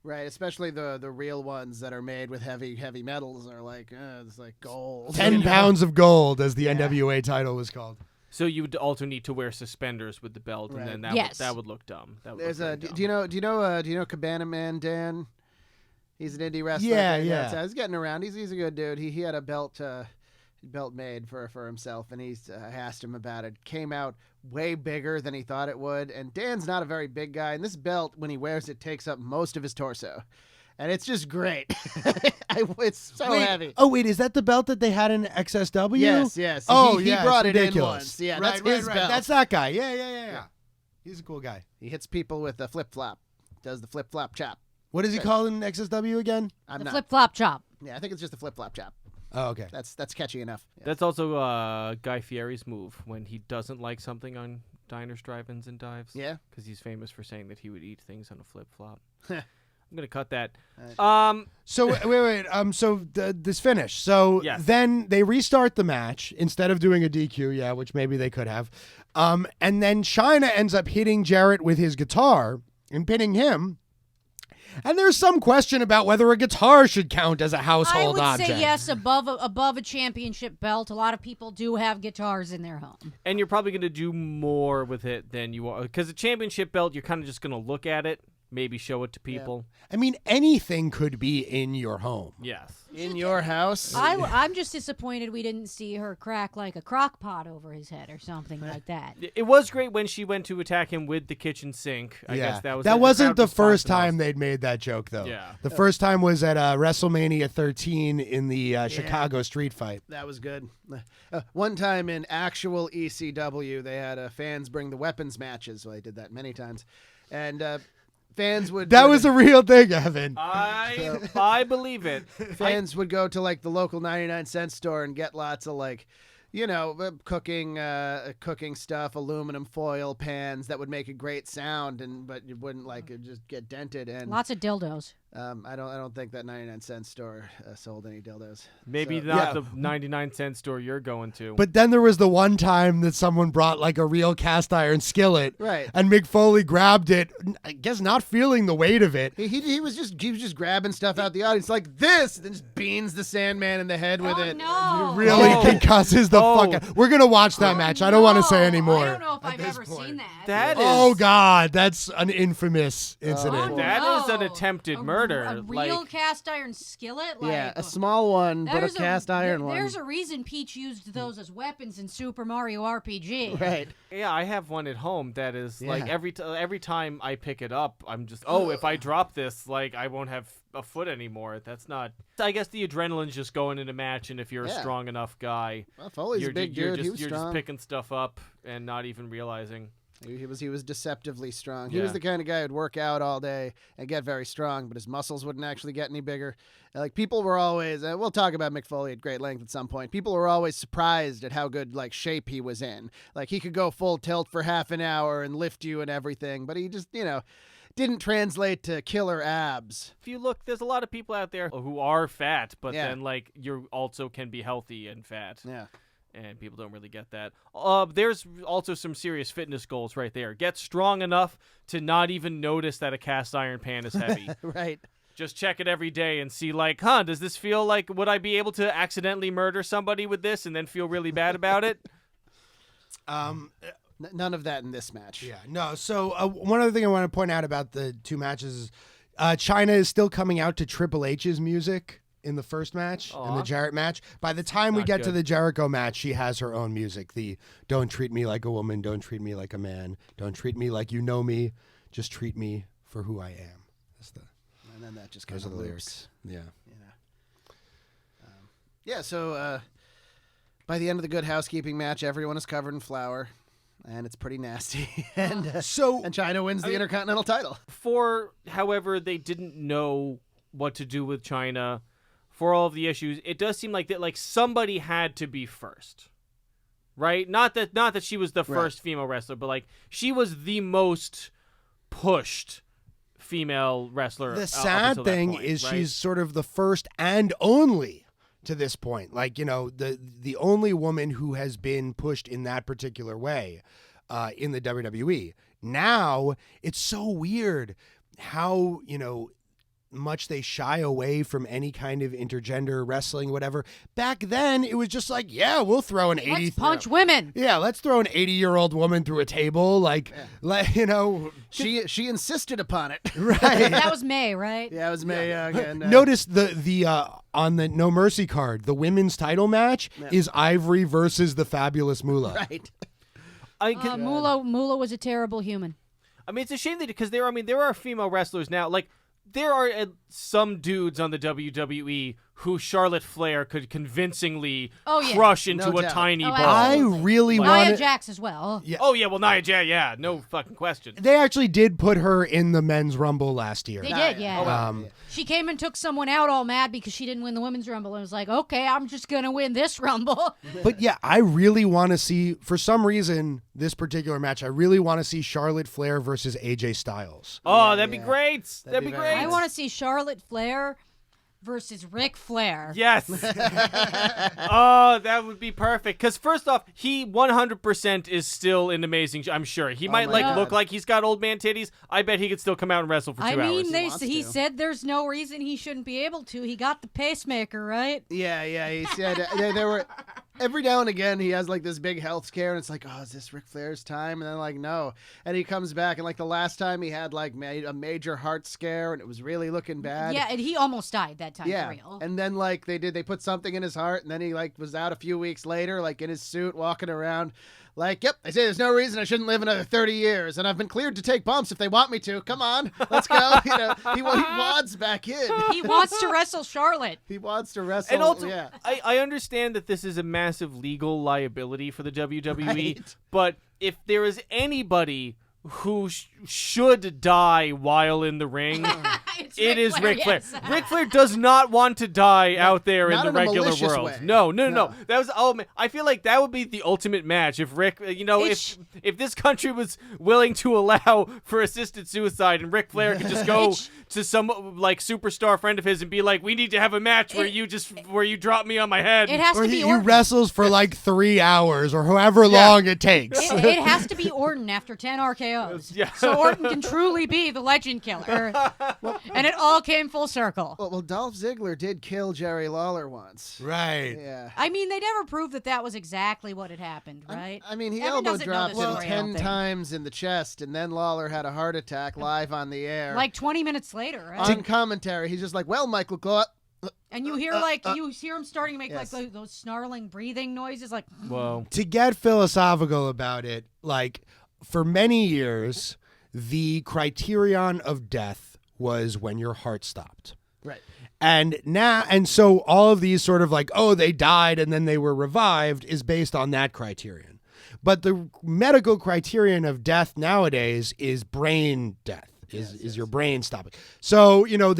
Right, especially the real ones that are made with heavy metals are like it's like gold. 10 pounds of gold, as the NWA title was called. So you would also need to wear suspenders with the belt, Right. and then that Yes. that would look dumb. That would There's look a. very Do dumb. you know Cabana Man Dan? He's an indie wrestler. Yeah, thing yeah. outside. He's getting around. He's a good dude. He had a belt made for himself, and I asked him about it. Came out way bigger than he thought it would. And Dan's not a very big guy, and this belt, when he wears it, takes up most of his torso, and it's just great. It's so heavy. Oh, wait, is that the belt that they had in XSW? Yes. Oh, he yeah, brought it's it in ridiculous. once. Yeah, right, that's right, his right. belt. That's that guy. Yeah. He's a cool guy. He hits people with a flip flop. Does the flip flop chop? What is he called in XSW again? I'm The not. flip flop chop. Yeah, I think it's just a flip flop chop. Oh, okay. That's catchy enough. Yeah. That's also Guy Fieri's move when he doesn't like something on diners, drive-ins, and dives. Yeah? because he's famous for saying that he would eat things on a flip flop. I'm gonna cut that. So wait. So this finish. So Yes. then they restart the match instead of doing a DQ. Yeah, which maybe they could have. And then China ends up hitting Jarrett with his guitar and pinning him. And there's some question about whether a guitar should count as a I household would object. say yes, above a championship belt. A lot of people do have guitars in their home. And you're probably gonna do more with it than you are, because a championship belt, you're kind of just gonna look at it, maybe show it to people. I mean, anything could be in your home. Yes. In your house? I'm just disappointed we didn't see her crack like a crock pot over his head or something like that. It was great when she went to attack him with the kitchen sink. I yeah, guess that was that the wasn't crowd the response first to most. time they'd made that joke, though. Yeah. The first time was at WrestleMania 13 in the Chicago street fight. That was good. One time in actual ECW, they had fans bring the weapons matches. Well, they did that many times. And fans would... That was a real thing, Evan. I believe it. Fans would go to like the local 99-cent store and get lots of like, cooking stuff, aluminum foil pans that would make a great sound, but you wouldn't it'd just get dented. And Lots of dildos. I don't think that 99-cent store sold any dildos. Maybe So- not Yeah. the 99-cent store you're going to. But then there was the one time that someone brought like a real cast iron skillet, Right. and Mick Foley grabbed it, I guess not feeling the weight of it. He was just grabbing stuff out the audience like this, and then just beans the Sandman in the head with it. No. Really Oh. concusses the Oh. fuck out. We're going to watch that match. I don't want to say anymore. I don't know if at I've this ever point. seen that. That is Oh, God. That's an infamous incident. Oh, that is an no. attempted A murder. murder. A real like, cast iron skillet. Like, Yeah, a small one, but a there's cast iron one. There's a reason Peach used those as weapons in Super Mario RPG. Right. yeah, I have one at home that is like Yeah. every time I pick it up, I'm just if I drop this, like I won't have a foot anymore. That's not. I guess the adrenaline's just going in a match, and if you're a Yeah. strong enough guy, Well, Foley's a big dude. He was you're strong. just picking stuff up and not even realizing. He was deceptively strong. He Yeah. was the kind of guy who'd work out all day and get very strong, but his muscles wouldn't actually get any bigger. And, like, people were always, we'll talk about Mick Foley at great length at some point. People were always surprised at how good like shape he was in. Like, he could go full tilt for half an hour and lift you and everything, but he just didn't translate to killer abs. If you look, there's a lot of people out there who are fat, but Yeah. then like you also can be healthy and fat. Yeah. And people don't really get that. There's also some serious fitness goals right there. Get strong enough to not even notice that a cast iron pan is heavy. Right. Just check it every day and see, like, does this feel like, would I be able to accidentally murder somebody with this and then feel really bad about it? None of that in this match. Yeah, no. So one other thing I want to point out about the two matches is China is still coming out to Triple H's music in the first match, in the Aw. Jarrett match. By the time we Not get to good. the Jericho match, she has her own music. The "Don't treat me like a woman, don't treat me like a man, don't treat me like you know me, just treat me for who I am." That's the And then that just kind those are of the loops. lyrics. Yeah. Yeah, so by the end of the Good Housekeeping match, everyone is covered in flour, and it's pretty nasty. and So China wins the mean- Intercontinental title. For, however, they didn't know what to do with China for all of the issues, it does seem like that like somebody had to be first. Right? Not that she was the first female wrestler, but like she was the most pushed female wrestler. the up sad until that thing point, is right? she's sort of the first and only to this point. Like, the only woman who has been pushed in that particular way in the WWE. Now, it's so weird how, much they shy away from any kind of intergender wrestling, whatever. Back then, it was just like, yeah, we'll throw an 80. Let's punch women. Yeah, let's throw an 80-year-old woman through a table. Like, She insisted upon it. right. That was May, right? Yeah, it was Mae Young. And, Notice the on the No Mercy card, the women's title match is Ivory versus the Fabulous Moolah. right. Moolah was a terrible human. I mean, it's a shame that because there are female wrestlers now. Like there are some dudes on the WWE who Charlotte Flair could convincingly Oh, yeah. crush into No a doubt. tiny Oh, ball. I absolutely. really Nia want Jax as well. Yeah. Oh yeah, well Nia Jax, yeah, no fucking question. They actually did put her in the men's rumble last year. They did, yeah. Oh, wow. She came and took someone out all mad because she didn't win the women's rumble and was like, okay, I'm just going to win this rumble. But yeah, I really want to see, for some reason, this particular match, I really want to see Charlotte Flair versus AJ Styles. Oh, that'd be yeah. great. That'd be be very great. nice. I want to see Charlotte Flair versus Ric Flair. Yes. Oh, that would be perfect. Because first off, he 100% is still an amazing. I'm sure he might my like God. look like he's got old man titties. I bet he could still come out and wrestle for 2 I hours. mean, wants he to. said there's no reason he shouldn't be able to. He got the pacemaker, right? Yeah, he said there were every now and again he has like this big health scare and it's like, oh, is this Ric Flair's time? And then like, no. And he comes back and like the last time he had like a major heart scare and it was really looking bad. Yeah, and he almost died that time Yeah, for real. and then like they put something in his heart, and then he like was out a few weeks later, like in his suit, walking around, like, yep, they say there's no reason I shouldn't live another 30 years, and I've been cleared to take bumps if they want me to. Come on, let's go. He wads back in. He wants to wrestle Charlotte. He wants to wrestle. And also, yeah. I understand that this is a massive legal liability for the WWE, Right. but if there is anybody who should die while in the ring, it is Ric Flair. yes. Ric Flair does not want to die out there in not the in a regular malicious world. way. No. No. That was man. I feel like that would be the ultimate match if Rick, It's- if this country was willing to allow for assisted suicide and Ric Flair could just go It's- to some like superstar friend of his and be like, we need to have a match where you drop me on my head. It has Or to he, be he Orton. wresles for like 3 hours or however long it takes. It has to be Orton after 10 RKO TKOs. Yeah. So Orton can truly be the legend killer. And it all came full circle. Well, Dolph Ziggler did kill Jerry Lawler once. Right. Yeah. I mean, they never proved that was exactly what had happened, right? I mean, he Evan elbow doesn't know dropped this him story, I don't 10 think. times in the chest, and then Lawler had a heart attack live on the air. Like 20 minutes later, right? on commentary, he's just like, well, Michael, go up. And you hear you hear him starting to make Yes. like those snarling breathing noises, like Whoa. To get philosophical about it, like for many years, the criterion of death was when your heart stopped. Right. And so all of these sort of like, oh, they died and then they were revived is based on that criterion. But the medical criterion of death nowadays is brain death, is your brain stopping. So, you know,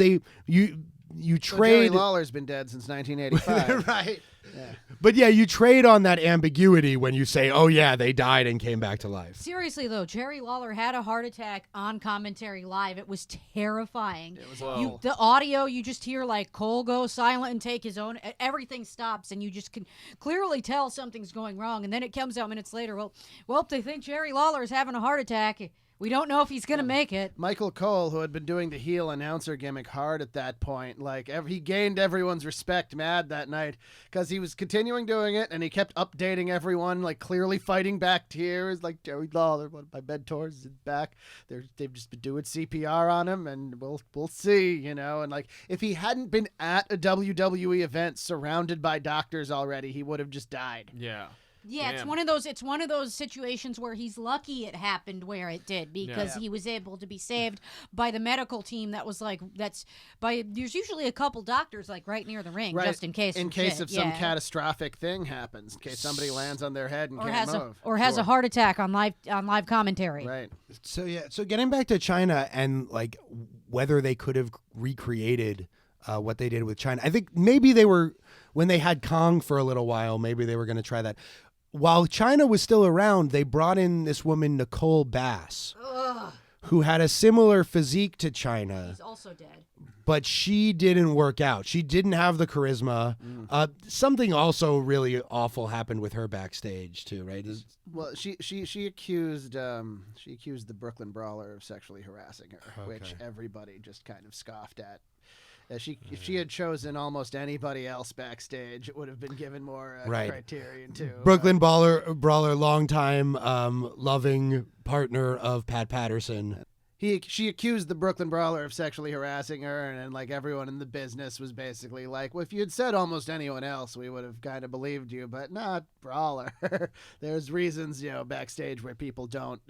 you So Jerry trade. Lawler's been dead since 1985. Right. Yeah. But yeah, you trade on that ambiguity when you say, oh, yeah, they died and came back to life. seriously though, Jerry Lawler had a heart attack on commentary live. It was terrifying. It was Whoa. awful. The audio, you just hear like Cole go silent and take his own. Everything stops, and you just can clearly tell something's going wrong. And then it comes out minutes later. Well, they think Jerry Lawler is having a heart attack. We don't know if he's gonna make it. Michael Cole, who had been doing the heel announcer gimmick hard at that point, like he gained everyone's respect mad that night because he was continuing doing it, and he kept updating everyone, like clearly fighting back tears, like Jerry Lawler, one of my mentors, is back. They've just been doing CPR on him, and we'll see, you know. And like if he hadn't been at a WWE event surrounded by doctors already, he would have just died. Yeah. Yeah, it's Damn. one of those situations where he's lucky it happened where it did because he was able to be saved by the medical team that was like there's usually a couple doctors like right near the ring just in case of some catastrophic thing happens, in case somebody lands on their head and or can't has move. has a Sure. heart attack on live commentary. Right. So getting back to China and like whether they could have recreated what they did with China, I think maybe they were, when they had Kong for a little while, maybe they were going to try that. While China was still around, they brought in this woman, Nicole Bass, who had a similar physique to China, He's also dead. but she didn't work out. She didn't have the charisma. Something also really awful happened with her backstage too, right? Well, she accused the Brooklyn Brawler of sexually harassing her, which everybody just kind of scoffed at. If she had chosen almost anybody else backstage, it would have been given more criterion too. Brooklyn Brawler, longtime loving partner of Pat Patterson. She accused the Brooklyn Brawler of sexually harassing her, and like everyone in the business was basically like, well, if you had said almost anyone else, we would have kind of believed you, but not Brawler. There's reasons, you know, backstage where people don't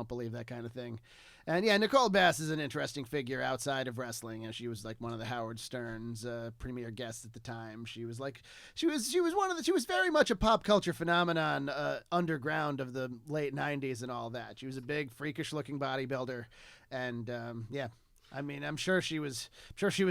believe that kind of thing. And yeah, Nicole Bass is an interesting figure outside of wrestling, and she was like one of the Howard Stern's premier guests at the time. She was very much a pop culture phenomenon underground of the late 90s and all that. She was a big freakish looking bodybuilder, and I mean, I'm sure she was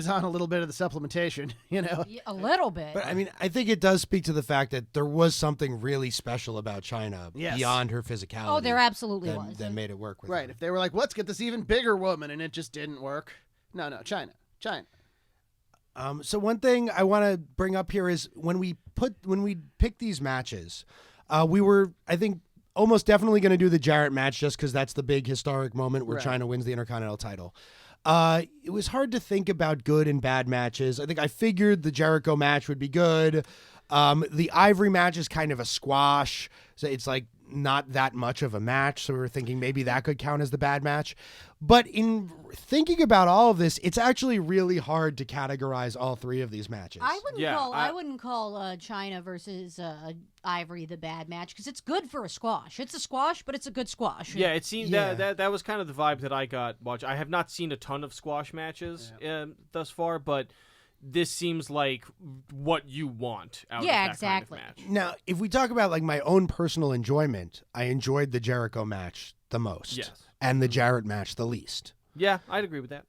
on a little bit of the supplementation, you know. Yeah, a little bit. But I mean, I think it does speak to the fact that there was something really special about China beyond her physicality. Oh, there absolutely was. That made it work with Right. her. If they were like, let's get this even bigger woman, and it just didn't work. No, China. So one thing I want to bring up here is when we pick these matches, we were, I think, almost definitely going to do the Jarrett match just because that's the big historic moment where Right. China wins the Intercontinental title. It was hard to think about good and bad matches. I think I figured the Jericho match would be good. The Ivory match is kind of a squash, so it's like not that much of a match. So we were thinking maybe that could count as the bad match. But in thinking about all of this, it's actually really hard to categorize all three of these matches. I wouldn't Yeah, call I- China versus Ivory the bad match because it's good for a squash. It's a squash, but it's a good squash. Yeah, it seemed Yeah. that was kind of the vibe that I got watching. I have not seen a ton of squash matches thus far, but this seems like what you want out of that exactly. kind of match. Now, if we talk about like my own personal enjoyment, I enjoyed the Jericho match the most. Yes. And the Jarrett match the least. Yeah, I'd agree with that.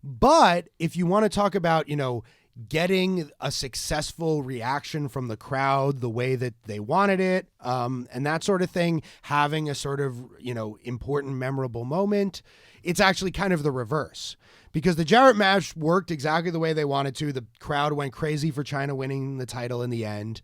But if you want to talk about, you know, getting a successful reaction from the crowd the way that they wanted it, and that sort of thing, having a sort of, you know, important, memorable moment, it's actually kind of the reverse. Because the Jarrett match worked exactly the way they wanted to. The crowd went crazy for China winning the title in the end.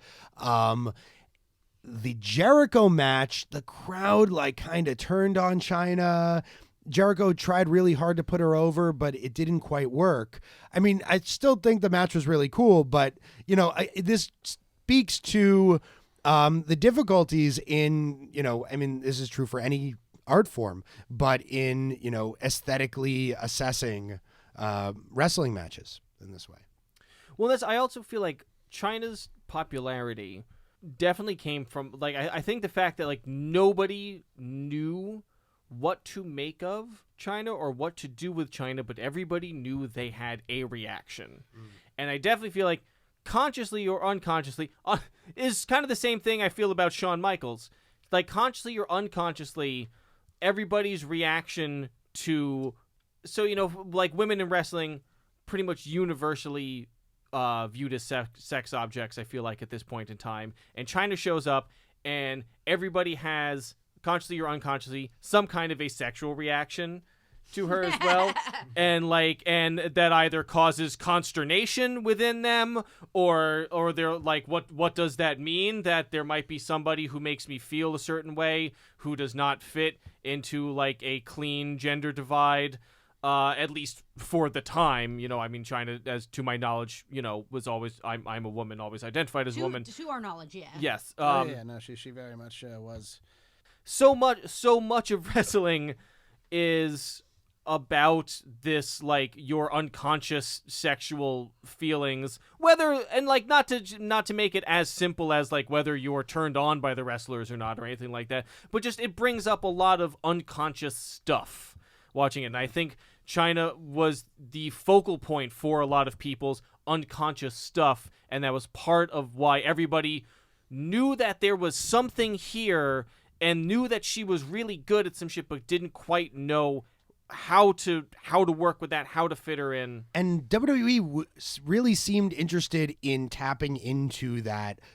the Jericho match, the crowd like kind of turned on China. Jericho tried really hard to put her over, but it didn't quite work. I mean, I still think the match was really cool, but you know, this speaks to the difficulties in, you know, I mean, this is true for any art form, but in, you know, aesthetically assessing wrestling matches in this way. Well, I also feel like China's popularity definitely came from, like, I think the fact that, like, nobody knew what to make of China or what to do with China, but everybody knew they had a reaction. And I definitely feel like consciously or unconsciously is kind of the same thing I feel about Shawn Michaels. Like, consciously or unconsciously, everybody's reaction to, so, you know, like, women in wrestling pretty much universally viewed as sex objects, I feel like, at this point in time. And China shows up, and everybody has, consciously or unconsciously, some kind of a sexual reaction to her as well. And that either causes consternation within them, or they're like, what does that mean? That there might be somebody who makes me feel a certain way, who does not fit into, like, a clean gender divide. At least for the time, you know, I mean, China, as to my knowledge, you know, was always, I'm a woman, always identified as a woman. To our knowledge, yeah. Yes. No, she very much was. So much of wrestling is about this, like, your unconscious sexual feelings, whether, and, like, not to make it as simple as, like, whether you're turned on by the wrestlers or not or anything like that, but just it brings up a lot of unconscious stuff watching it. And I think China was the focal point for a lot of people's unconscious stuff, and that was part of why everybody knew that there was something here and knew that she was really good at some shit, but didn't quite know how to work with that, how to fit her in. And WWE really seemed interested in tapping into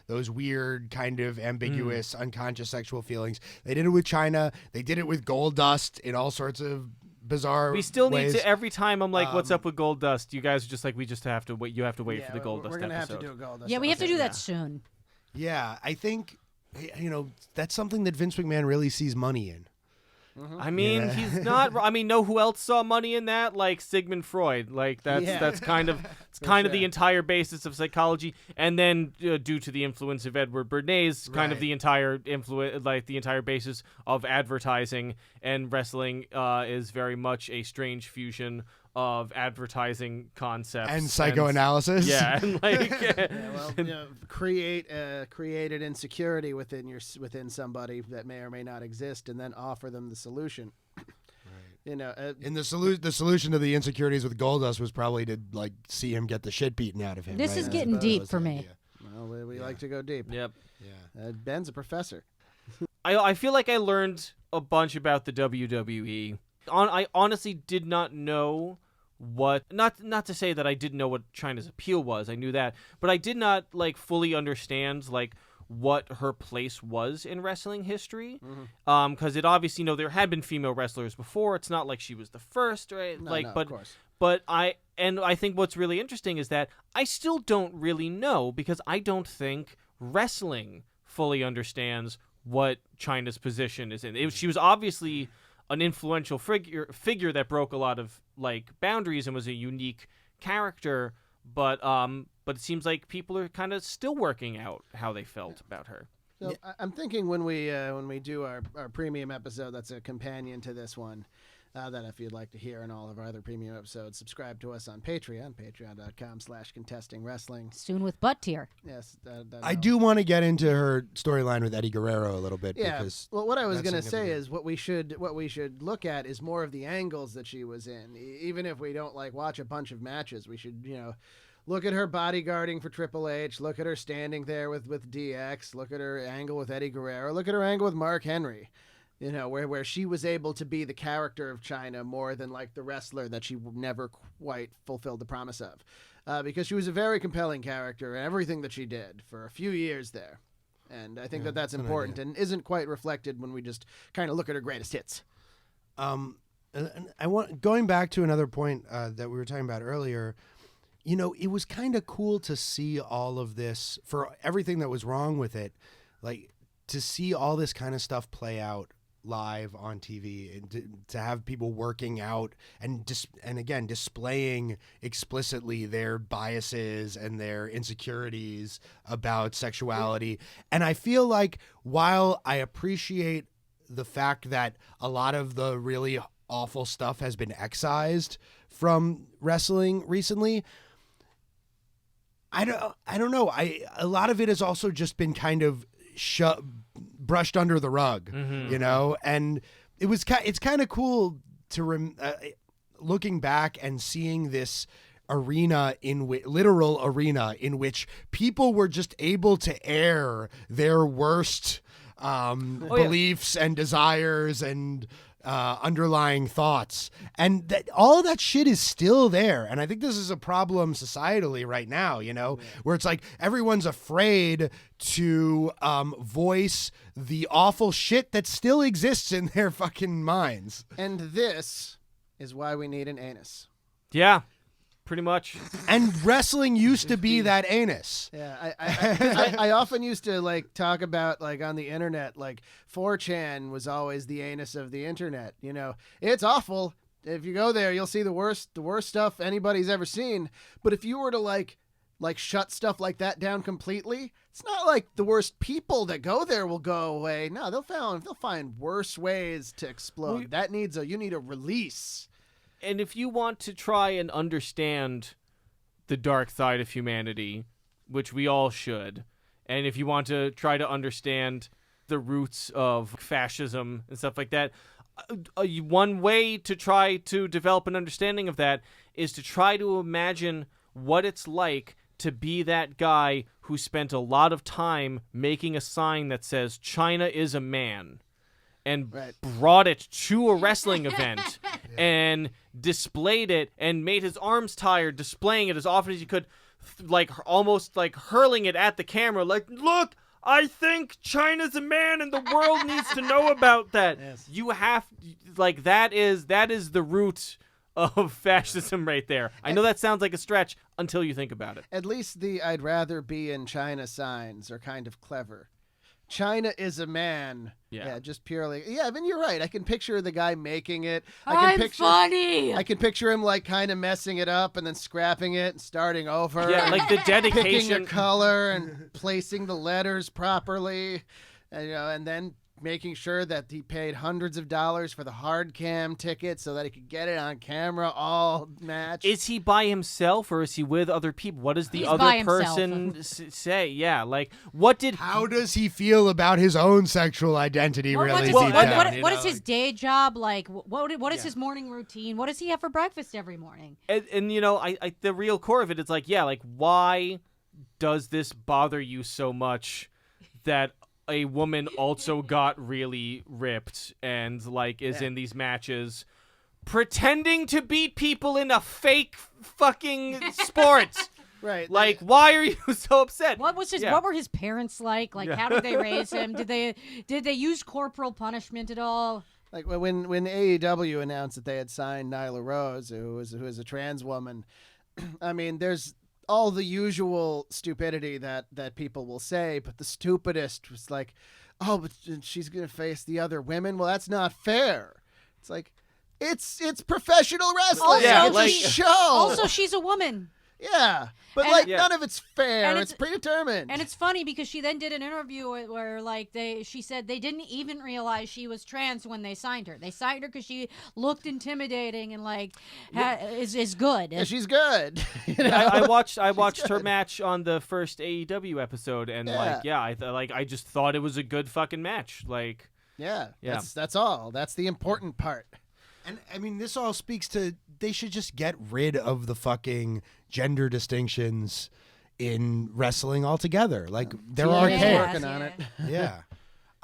those weird kind of ambiguous unconscious sexual feelings. They did it with China. They did it with Goldust in all sorts of bizarre We still ways. need to, every time I'm like, what's up with Goldust? You guys are just like, we just have to wait. You have to wait for the Goldust episode. We're going to have to do a Goldust. Yeah, we have to do episode. that soon. Yeah, I think, you know, that's something that Vince McMahon really sees money in. I mean, Yeah. he's not. I mean, know who else saw money in that? Like Sigmund Freud. Like that's Yeah. kind of the entire basis of psychology. And then due to the influence of Edward Bernays, kind of Right. the entire influence, like the entire basis of advertising and wrestling is very much a strange fusion of advertising concepts And psychoanalysis. Yeah, and like Yeah, well, you know, create an insecurity within somebody that may or may not exist, and then offer them the solution. You know, And the solution to the insecurities with Goldust was probably to, like, see him get the shit beaten out of him. This right? is I getting suppose deep was for the me. idea. well, we like to go deep. yep. Yeah. Ben's a professor. I feel like I learned a bunch about the WWE. I honestly did not know what, not to say that I didn't know what China's appeal was. I knew that, but I did not like fully understand like what her place was in wrestling history. Because it obviously, you know, there had been female wrestlers before. It's not like she was the first, right? No, like, no, but of course. but I think what's really interesting is that I still don't really know, because I don't think wrestling fully understands what China's position is in. She was obviously an influential figure that broke a lot of like boundaries and was a unique character, but it seems like people are kind of still working out how they felt about her. So I'm thinking when we do our premium episode that's a companion to this one, that if you'd like to hear in all of our other premium episodes, subscribe to us on Patreon, patreon.com/contestingwrestling. Soon with butt tier. Yes, I do want to get into her storyline with Eddie Guerrero a little bit. Yeah. Because Well, what I was that's going to say significant. is what we should look at is more of the angles that she was in. Even if we don't like watch a bunch of matches, we should, you know, look at her bodyguarding for Triple H, look at her standing there with DX, look at her angle with Eddie Guerrero, look at her angle with Mark Henry. You know, where she was able to be the character of China more than like the wrestler that she never quite fulfilled the promise of. Because she was a very compelling character in everything that she did for a few years there. And I think that's that's an important idea. and isn't quite reflected when we just kind of look at her greatest hits. And I want, going back to another point that we were talking about earlier, you know, it was kind of cool to see all of this for everything that was wrong with it. Like, to see all this kind of stuff play out live on TV, and to have people working out and again displaying explicitly their biases and their insecurities about sexuality. And I feel like while I appreciate the fact that a lot of the really awful stuff has been excised from wrestling recently, I don't know. A lot of it has also just been kind of brushed under the rug, you know, and it's kind of cool to looking back and seeing this arena literal arena in which people were just able to air their worst beliefs and desires and underlying thoughts, and that all of that shit is still there. And I think this is a problem societally right now, you know, where it's like everyone's afraid to voice the awful shit that still exists in their fucking minds. And this is why we need an anus. Yeah, pretty much. And wrestling used to be that anus. Yeah, I often used to like talk about like on the internet, like 4chan was always the anus of the internet. You know, it's awful. If you go there, you'll see the worst stuff anybody's ever seen. But if you were to like shut stuff like that down completely, it's not like the worst people that go there will go away. No, they'll find worse ways to explode. You need a release. And if you want to try and understand the dark side of humanity, which we all should, and if you want to try to understand the roots of fascism and stuff like that, one way to try to develop an understanding of that is to try to imagine what it's like to be that guy who spent a lot of time making a sign that says China is a man, and brought it to a wrestling event and displayed it and made his arms tired displaying it as often as he could, like almost like hurling it at the camera like, look, I think China's a man and the world needs to know about that. Yes. You have, like, that is the root of fascism right there. I know that sounds like a stretch until you think about it. At least the I'd rather be in China signs are kind of clever. China is a man. Yeah. Just purely. Yeah, I mean, you're right. I can picture the guy making it. Funny. I can picture him like kind of messing it up and then scrapping it and starting over. Yeah, like the picking dedication. a color and placing the letters properly, and then making sure that he paid hundreds of dollars for the hard cam ticket so that he could get it on camera all match. Is he by himself or is he with other people? What does the He's other by himself. person say? Yeah, like How does he feel about his own sexual identity? What Really, is, deep down, what is his day job like? What is his morning routine? What does he have for breakfast every morning? And you know, I the real core of it is like, yeah, like why does this bother you so much that a woman also got really ripped and like is in these matches pretending to beat people in a fake fucking sport? Right. Like, why are you so upset? What were his parents like? Like, how did they raise him? Did they use corporal punishment at all? Like when AEW announced that they had signed Nyla Rose, who is a trans woman, I mean, there's all the usual stupidity that people will say, but the stupidest was like, oh, but she's going to face the other women? Well, that's not fair. It's like, it's professional wrestling. Also, It's a show. Also, she's a woman. Yeah. But And- none of it's fair. And It's it's- predetermined. And it's funny because she then did an interview where like she said they didn't even realize she was trans when they signed her. They signed her because she looked intimidating and like is good. Yeah, she's good. I watched her match on the first AEW episode, and I just thought it was a good fucking match. Like, Yeah. Yeah. That's all. That's the important part. And I mean, this all speaks to they should just get rid of the fucking gender distinctions in wrestling altogether. Like, they're TNA's archaic. working on it. Yeah.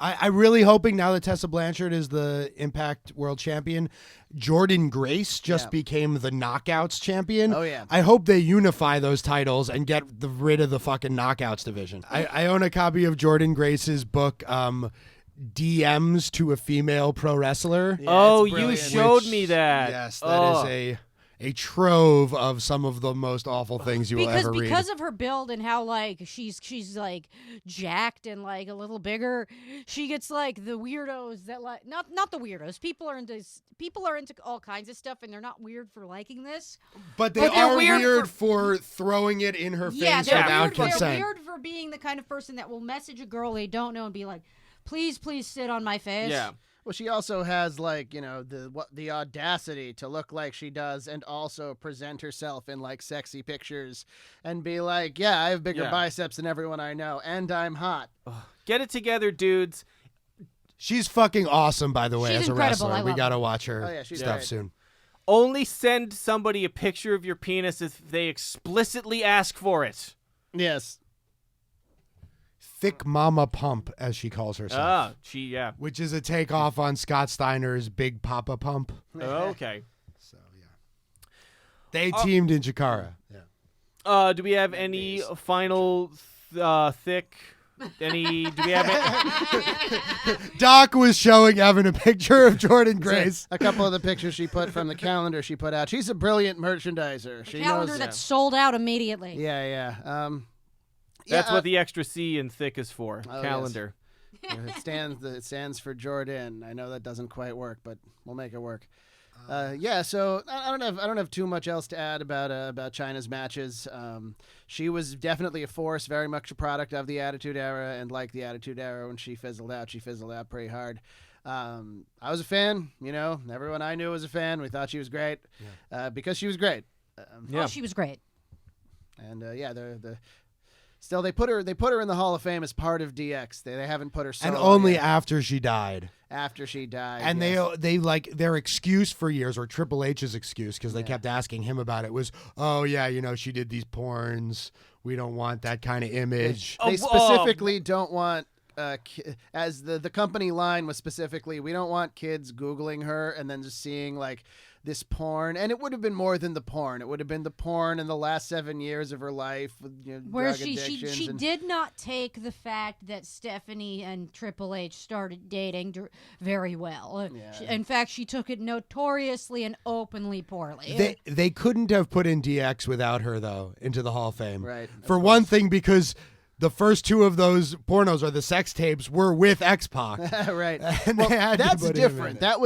I'm really hoping now that Tessa Blanchard is the Impact World Champion, Jordan Grace just became the Knockouts Champion. Oh, yeah. I hope they unify those titles and get rid of the fucking Knockouts division. I own a copy of Jordan Grace's book, DMs to a Female Pro Wrestler. Yeah, oh, it's you brilliant. showed me that. Yes, that is a trove of some of the most awful things you will ever read. Because of her build and how like she's like jacked and like a little bigger, she gets like the weirdos that like not the weirdos. People are into all kinds of stuff and they're not weird for liking this. But they're are weird weird for throwing it in her Yeah, face they're without weird, consent. they're weird for being the kind of person that will message a girl they don't know and be like, please sit on my face. Yeah. Well, she also has like the audacity to look like she does, and also present herself in like sexy pictures, and be like, "Yeah, I have bigger Yeah. biceps than everyone I know, and I'm hot." Get it together, dudes. She's fucking awesome, by the way, She's as a incredible. wrestler. I We love gotta her. watch her Oh, yeah, she's stuff great. soon. Only send somebody a picture of your penis if they explicitly ask for it. Yes. Thick Mama Pump, as she calls herself. Yeah. Which is a takeoff on Scott Steiner's Big Papa Pump. Okay. So, yeah. They teamed in Chikara. Yeah. Do we have any final thick? Do we have? Doc was showing Evan a picture of Jordan Grace. A couple of the pictures she put from the calendar she put out. She's a brilliant merchandiser. She Calendar knows. that's sold out immediately. Yeah. That's yeah, what the extra C in thick is for. Oh, yes. Calendar. It stands for Jordan. I know that doesn't quite work, but we'll make it work. So I don't have too much else to add about China's matches. She was definitely a force, very much a product of the Attitude Era, and like the Attitude Era, when she fizzled out pretty hard. I was a fan, everyone I knew was a fan. We thought she was great, because she was great. Yeah. Oh, she was great. And still they put her in the Hall of Fame as part of DX. They haven't put her solo And only yet. after she died. After she died. And yes. they like their excuse for years, or Triple H's excuse, because they kept asking him about it, was, oh yeah, she did these porns. We don't want that kind of image. They specifically don't want, as the company line was specifically, we don't want kids Googling her and then just seeing like this porn. And it would have been more than the porn. It would have been the porn in the last 7 years of her life with Where drug she addictions and- did not take the fact that Stephanie and Triple H started dating very well. Yeah. In fact, she took it notoriously and openly poorly. They couldn't have put in DX without her, though, into the Hall of Fame. Right. For one thing, because the first two of those pornos, or the sex tapes, were with X-Pac. Right. And Well, they had to that's put him in different. it. That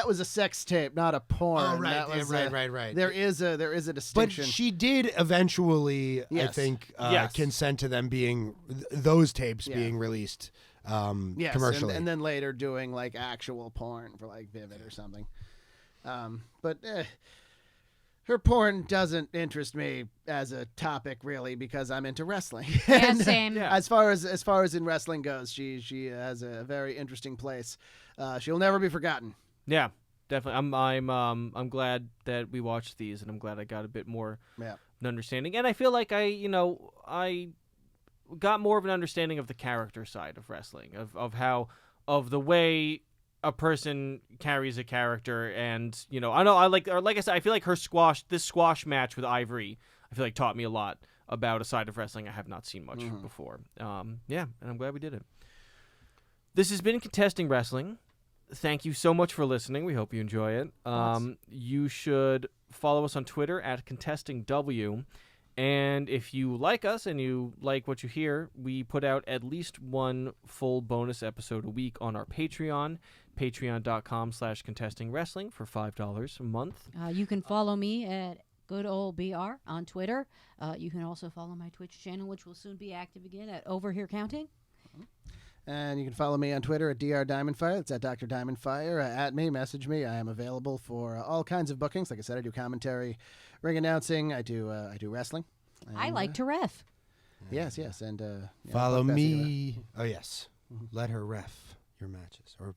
was a sex tape, not a porn. Oh, right. That Yeah, was, right. There is a But distinction. she did eventually, I Yes. think, Yes. consent to them being those tapes Yeah. being released Yes, commercially. and then later doing like actual porn for like Vivid or something. But her porn doesn't interest me as a topic really, because I'm into wrestling. Yeah, And, same. Yeah. As far as in wrestling goes, she has a very interesting place. She'll never be forgotten. Yeah, definitely. I'm glad that we watched these, and I'm glad I got a bit more Yeah. an understanding. And I feel like I got more of an understanding of the character side of wrestling, of the way a person carries a character. And like I said, I feel like this squash match with Ivory, I feel like taught me a lot about a side of wrestling I have not seen much before. And I'm glad we did it. This has been Contesting Wrestling. Thank you so much for listening. We hope you enjoy it. You should follow us on Twitter at ContestingW. And if you like us and you like what you hear, we put out at least one full bonus episode a week on our Patreon, patreon.com/contestingwrestling for $5 a month. You can follow me at Good Old BR on Twitter. You can also follow my Twitch channel, which will soon be active again, at Over Here Counting. And you can follow me on Twitter at Dr. Diamondfire. That's at Dr. Diamondfire. At me, message me. I am available for all kinds of bookings. Like I said, I do commentary, ring announcing. I do wrestling. I And, like to ref. Yes. And Follow book Bessie to me. Oh, yes. Let her ref your matches. Or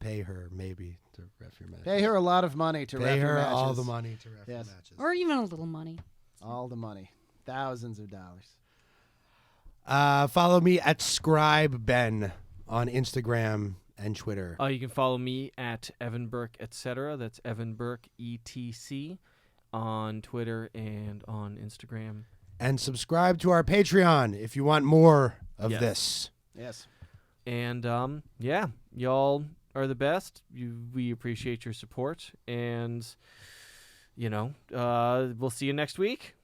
pay her, maybe, to ref your matches. pay her a lot of money to Pay ref your her matches. all the money to ref Yes. your matches. Or even a little money. All the money. Thousands of dollars. Follow me at Scribe Ben on Instagram and Twitter. You can follow me at Evan Burke, etc. That's Evan Burke, ETC, on Twitter and on Instagram. And subscribe to our Patreon if you want more of Yes. this. Yes. And y'all are the best. We appreciate your support. And we'll see you next week.